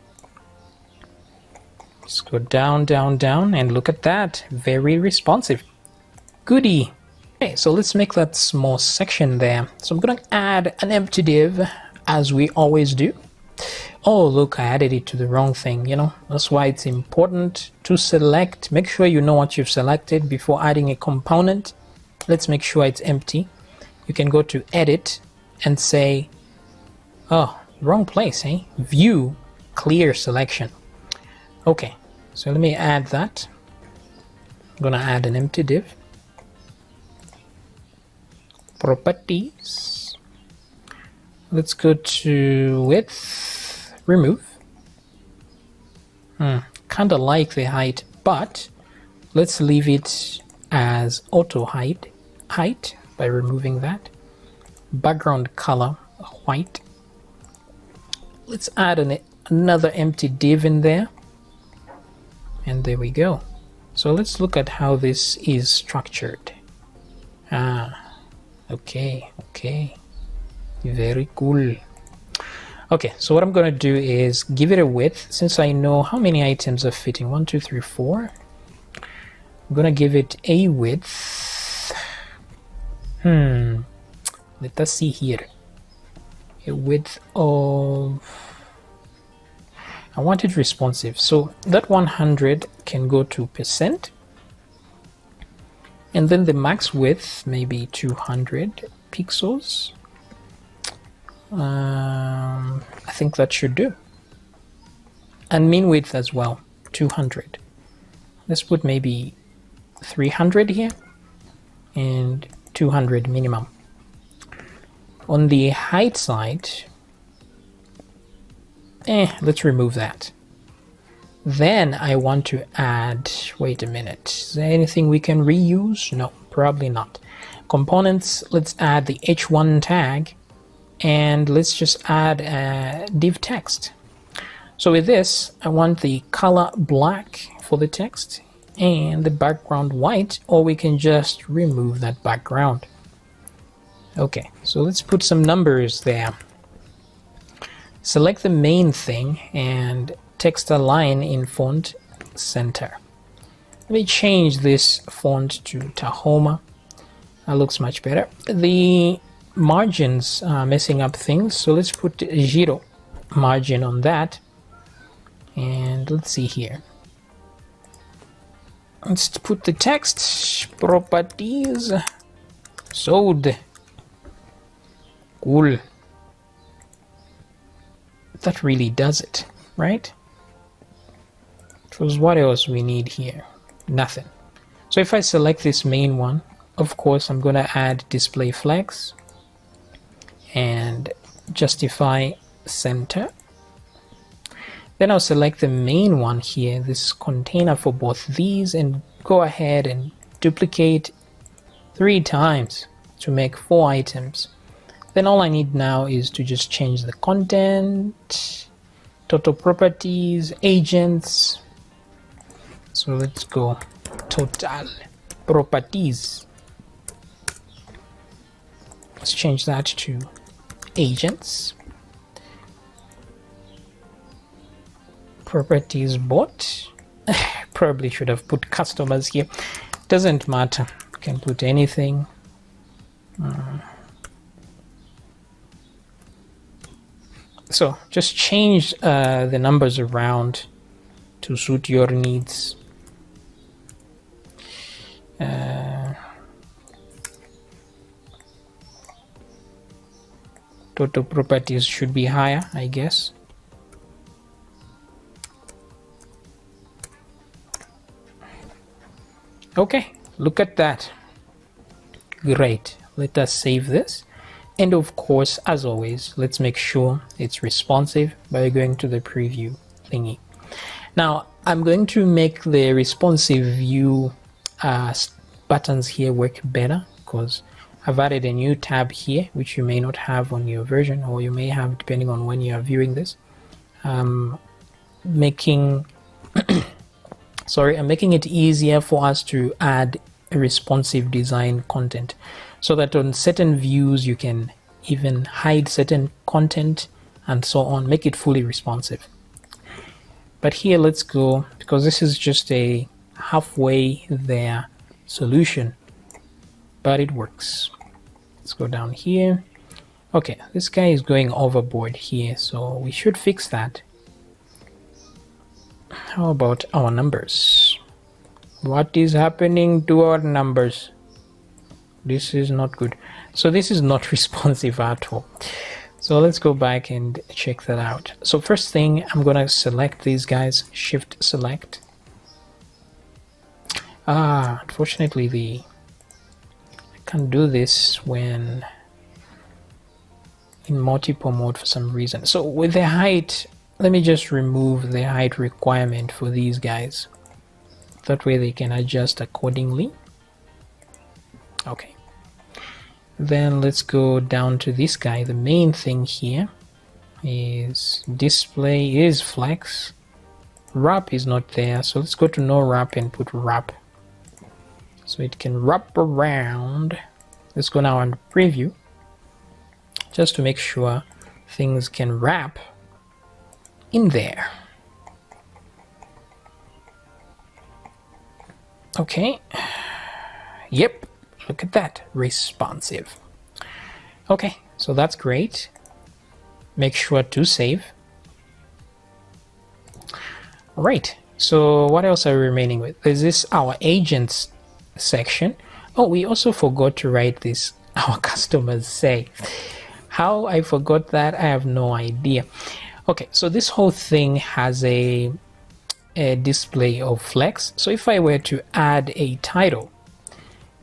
Let's go down, down, down, and look at that. Very responsive. Goody. Okay, so let's make that small section there. So I'm going to add an empty div, as we always do. Oh, look, I added it to the wrong thing, you know. That's why it's important to select. Make sure you know what you've selected before adding a component. Let's make sure it's empty. You can go to Edit and say, oh, wrong place, eh? View, clear selection. Okay, so let me add that. I'm going to add an empty div. Properties. Let's go to width, remove. Kind of like the height, but let's leave it as auto height by removing that. Background color, white. Let's add another empty div in there. And there we go. So let's look at how this is structured. Okay. Very cool. Okay, so what I'm going to do is give it a width. Since I know how many items are fitting, 1, 2, 3, 4. I'm going to give it a width. Let us see here. A width of... I want it responsive. So that 100 can go to %. And then the max width, maybe 200 pixels. I think that should do. And mean width as well, 200. Let's put maybe 300 here and 200 minimum. On the height side, let's remove that. Then I want to add, wait a minute, is there anything we can reuse? No, probably not. Components, let's add the h1 tag. And let's just add a div text. So with this, I want the color black for the text and the background white, or we can just remove that background. Okay, so let's put some numbers there. Select the main thing and text align in font center. Let me change this font to Tahoma. That looks much better. The margins are messing up things, so let's put 0 margin on that. And let's see here. Let's put the text properties sold. Cool. That really does it, right? Because what else we need here? Nothing. So if I select this main one, of course I'm going to add display flex and justify center. Then I'll select the main one here, this container for both these, and go ahead and duplicate 3 times to make 4 items. Then all I need now is to just change the content, total properties, agents. So let's go total properties. Let's change that to agents. Properties bought. Probably should have put customers here. Doesn't matter. You can put anything. So just change the numbers around to suit your needs. Total properties should be higher, I guess. Okay, look at that. Great. Let us save this. And of course, as always, let's make sure it's responsive by going to the preview thingy. Now, I'm going to make the responsive view buttons here work better because I've added a new tab here, which you may not have on your version, or you may have depending on when you are viewing this. Making I'm making it easier for us to add a responsive design content, so that on certain views you can even hide certain content and so on, make it fully responsive. But here let's go, because this is just a halfway there solution, but it works. Let's go down here. Okay, this guy is going overboard here, so we should fix that. How about our numbers? What is happening to our numbers? This is not good. So this is not responsive at all. So let's go back and check that out. So first thing, I'm gonna select these guys, shift select. Unfortunately I can't do this when in multiple mode for some reason. So with the height, let me just remove the height requirement for these guys. That way they can adjust accordingly. Okay. Then let's go down to this guy. The main thing here is display is flex. Wrap is not there, so let's go to no wrap and put wrap. So it can wrap around. Let's go now on preview, just to make sure things can wrap in there. Okay. Yep. Look at that. Responsive. Okay. So that's great. Make sure to save. Right. So what else are we remaining with? Is this our agents section? Oh, we also forgot to write this. Our customers say. How I forgot that, I have no idea. Okay, so this whole thing has a display of flex. So if I were to add a title,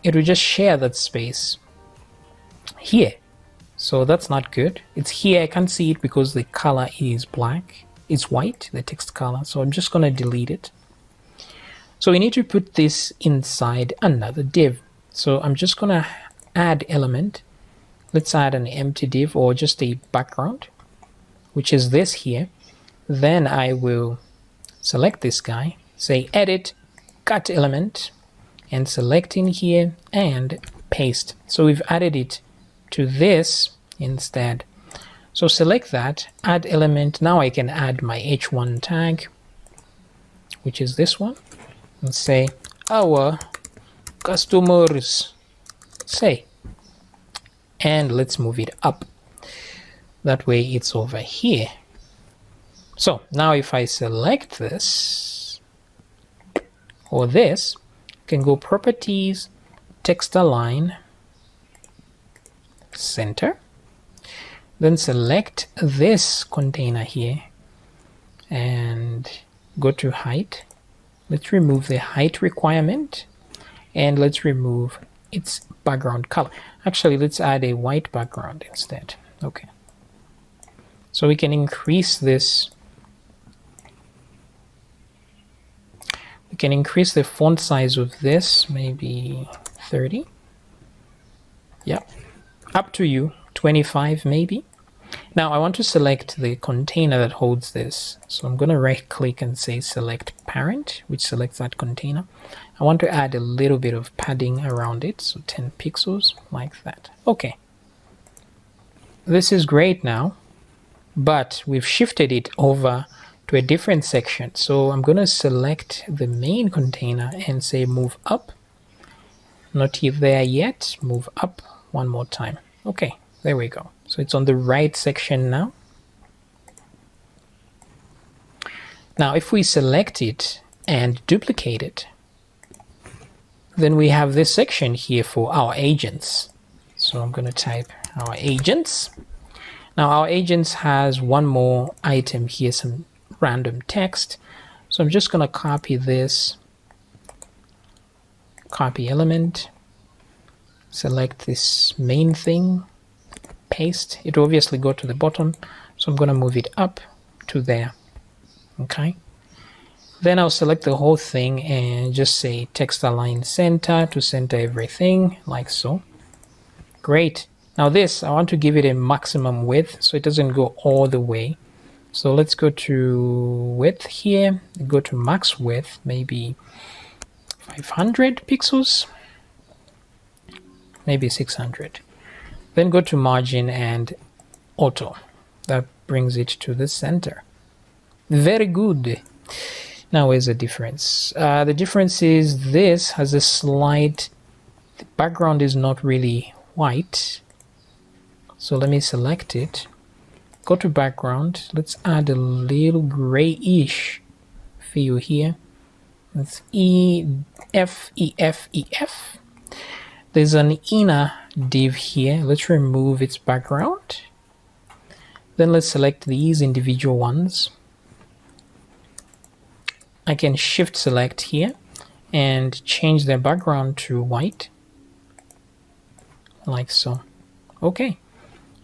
it would just share that space here. So that's not good. It's here. I can't see it because the color is black. It's white, the text color. So I'm just going to delete it. So we need to put this inside another div. So I'm just going to add element. Let's add an empty div or just a background, which is this here. Then I will select this guy, say edit, cut element, and select in here and paste. So we've added it to this instead. So select that, add element. Now I can add my h1 tag, which is this one, and say our customers say, and let's move it up. That way it's over here. So now if I select this or this, I can go properties, text align, center, then select this container here and go to height. Let's remove the height requirement and let's remove its background color. Actually, let's add a white background instead. Okay. So we can increase this. We can increase the font size of this, maybe 30. Yep. Up to you. 25 maybe. Now I want to select the container that holds this. So I'm going to right click and say select parent, which selects that container. I want to add a little bit of padding around it, so 10 pixels like that. Okay. This is great now, but we've shifted it over to a different section. So I'm going to select the main container and say move up. Not there yet. Move up one more time. Okay, there we go. So it's on the right section now. Now if we select it and duplicate it, then we have this section here for our agents. So I'm going to type our agents. Now our agents has one more item here, some random text. So I'm just going to copy this, copy element, select this main thing, paste. It will obviously go to the bottom. So I'm going to move it up to there. Okay. Then I'll select the whole thing and just say text align center to center everything, like so. Great. Now this, I want to give it a maximum width so it doesn't go all the way. So let's go to width here, go to max width, maybe 500 pixels, maybe 600. Then go to margin and auto. That brings it to the center. Very good. Now where's the difference? The difference is this has a slight, the background is not really white. So let me select it. Go to background. Let's add a little grayish feel here. Let's EF. There's an inner div here. Let's remove its background. Then let's select these individual ones. I can shift select here and change their background to white, like so. Okay.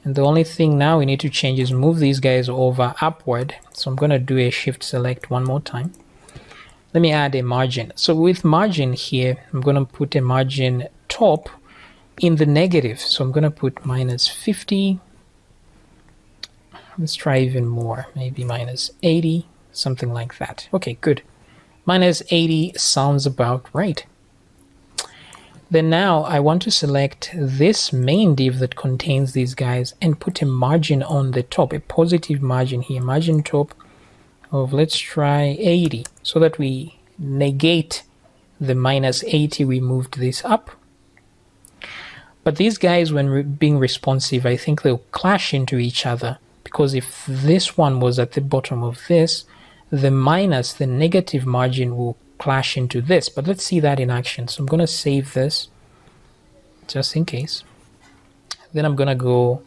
And the only thing now we need to change is move these guys over upward. So I'm going to do a shift select one more time. Let me add a margin. So with margin here, I'm going to put a margin top in the negative. So I'm going to put -50. Let's try even more, maybe -80, something like that. Okay, good. -80 sounds about right. Then now I want to select this main div that contains these guys and put a margin on the top, a positive margin here, margin top of, let's try 80, so that we negate the -80, we moved this up. But these guys, when being responsive, I think they'll clash into each other, because if this one was at the bottom of this, the minus, the negative margin will clash into this. But let's see that in action. So I'm going to save this just in case. Then I'm going to go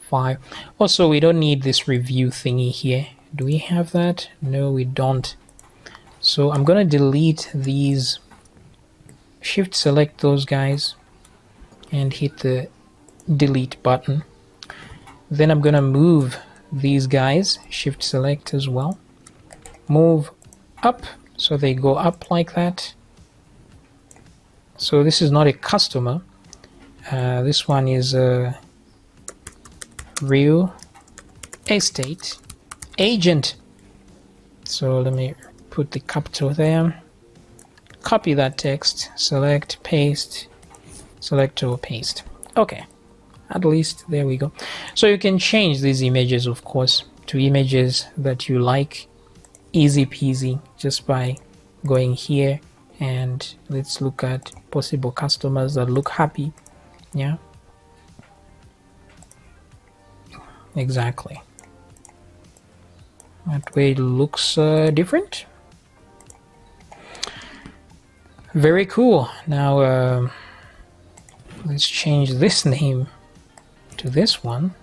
5. Also, we don't need this review thingy here. Do we have that? No, we don't. So I'm going to delete these, shift select those guys and hit the delete button. Then I'm going to move these guys, shift select as well, move up so they go up like that. So this is not a customer, this one is a real estate agent. So let me put the capital there, copy that text, select, paste, select or paste. Okay, at least there we go. So you can change these images, of course, to images that you like, easy peasy, just by going here, and let's look at possible customers that look happy. Yeah, exactly. That way it looks different. Very cool. Now let's change this name to this one.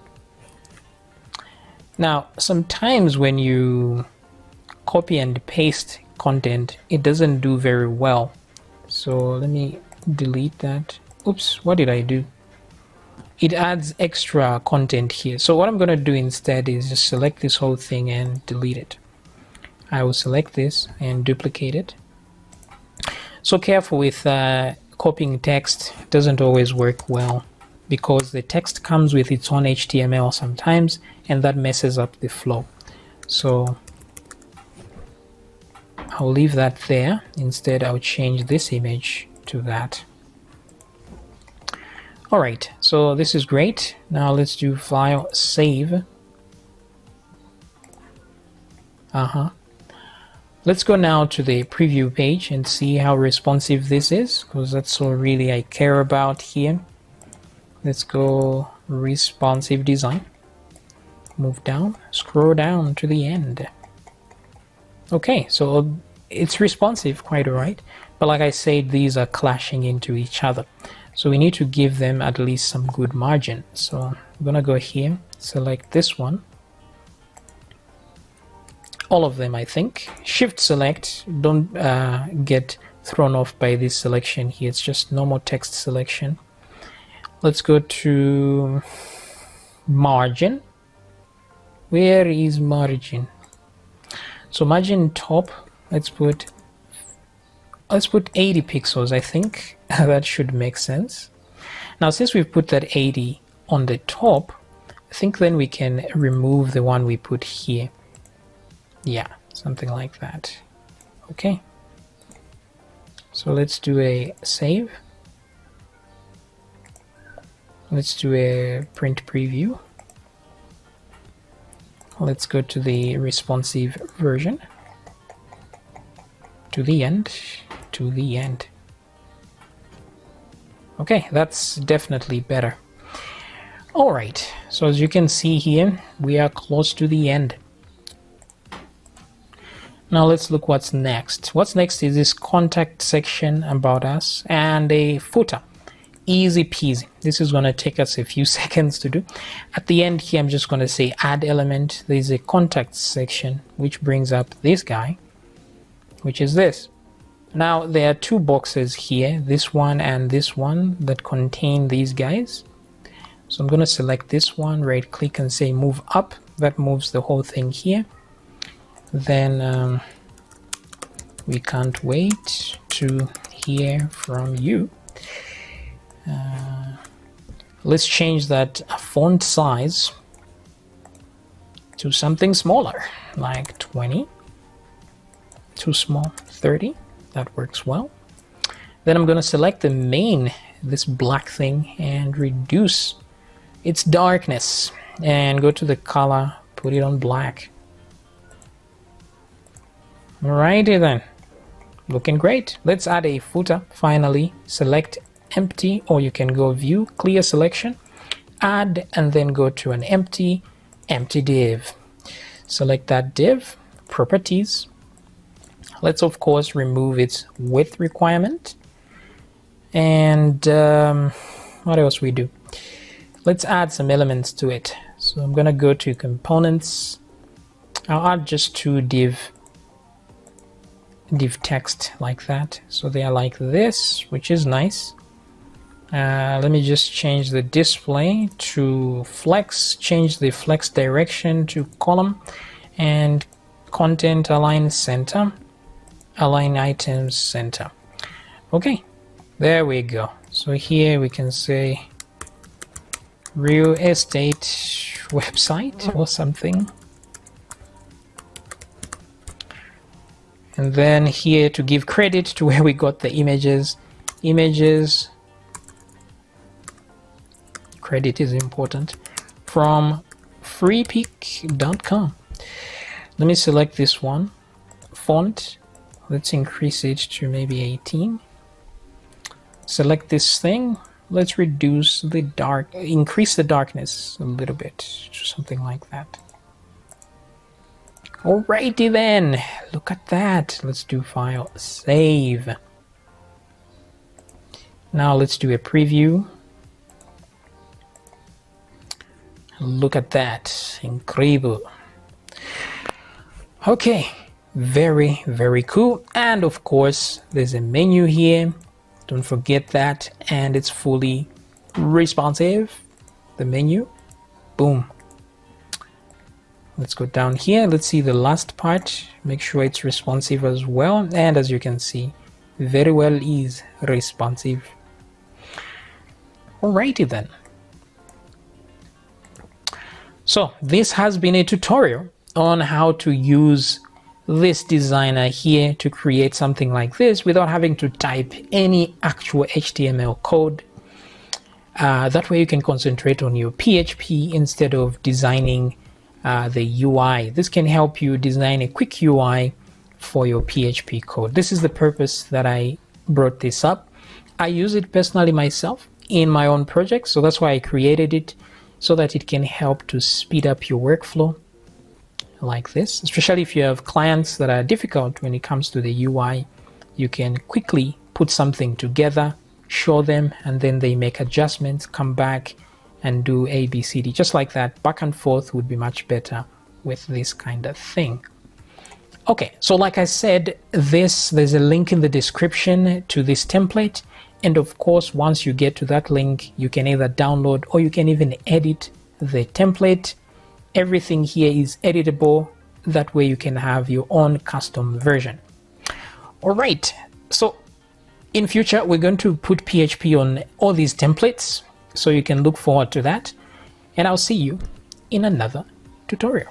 Now sometimes when you copy and paste content, it doesn't do very well. So let me delete that. Oops, what did I do? It adds extra content here. So what I'm going to do instead is just select this whole thing and delete it. I will select this and duplicate it. So careful with copying text. It doesn't always work well, because the text comes with its own HTML sometimes, and that messes up the flow. So I'll leave that there. Instead, I'll change this image to that. All right, so this is great. Now let's do file, save. Let's go now to the preview page and see how responsive this is, because that's all really I care about here. Let's go responsive design. Move down, scroll down to the end. Okay, so it's responsive, quite alright. But like I said, these are clashing into each other. So we need to give them at least some good margin. So I'm gonna go here, select this one. All of them, I think. Shift select, don't get thrown off by this selection here. It's just normal text selection. Let's go to margin. Where is margin? So margin top, let's put 80 pixels, I think. That should make sense. Now since we've put that 80 on the top, I think then we can remove the one we put here. Yeah, something like that. Okay. So let's do a save. Let's do a print preview. Let's go to the responsive version. To the end. To the end. Okay, that's definitely better. Alright, so as you can see here, we are close to the end. Now let's look what's next. What's next is this contact section about us and a footer. Easy peasy. This is going to take us a few seconds to do. At the end here, I'm just going to say add element. There's a contact section which brings up this guy, which is this. Now there are two boxes here, this one and this one, that contain these guys. So I'm going to select this one, right click and say move up. That moves the whole thing here. Then we can't wait to hear from you. Let's change that font size to something smaller, like 20. Too small, 30. That works well. Then I'm going to select the main, this black thing, and reduce its darkness and go to the color, put it on black. Alrighty then, looking great. Let's add a footer. Finally, select empty, or you can go view, clear selection, add, and then go to an empty div. Select that div, properties. Let's of course remove its width requirement. And what else we do? Let's add some elements to it. So I'm gonna go to components. I'll add just two div text like that. So they are like this, which is nice. Let me just change the display to flex, change the flex direction to column, and content align center, align items center. Okay, there we go. So here we can say real estate website or something. And then here to give credit to where we got the images, credit is important, from freepik.com. Let me select this one, font, let's increase it to maybe 18. Select this thing, let's reduce the increase the darkness a little bit to something like that. Alrighty then, look at that. Let's do file, save. Now let's do a preview. Look at that, incredible. Okay, very, very cool. And of course, there's a menu here. Don't forget that. And it's fully responsive, the menu. Boom. Let's go down here. Let's see the last part. Make sure it's responsive as well. And as you can see, very well is responsive. Alrighty then. So this has been a tutorial on how to use this designer here to create something like this without having to type any actual HTML code. That way you can concentrate on your PHP instead of designing the UI. This can help you design a quick UI for your PHP code. This is the purpose that I brought this up. I use it personally myself. in my own project, so that's why I created it, so that it can help to speed up your workflow like this, especially if you have clients that are difficult when it comes to the UI. You can quickly put something together, show them, and then they make adjustments, come back and do A, B, C, D, just like that. Back and forth would be much better with this kind of thing. Okay, so like I said, there's a link in the description to this template. And of course, once you get to that link, you can either download or you can even edit the template. Everything here is editable. That way you can have your own custom version. All right, so in future, we're going to put PHP on all these templates, so you can look forward to that. And I'll see you in another tutorial.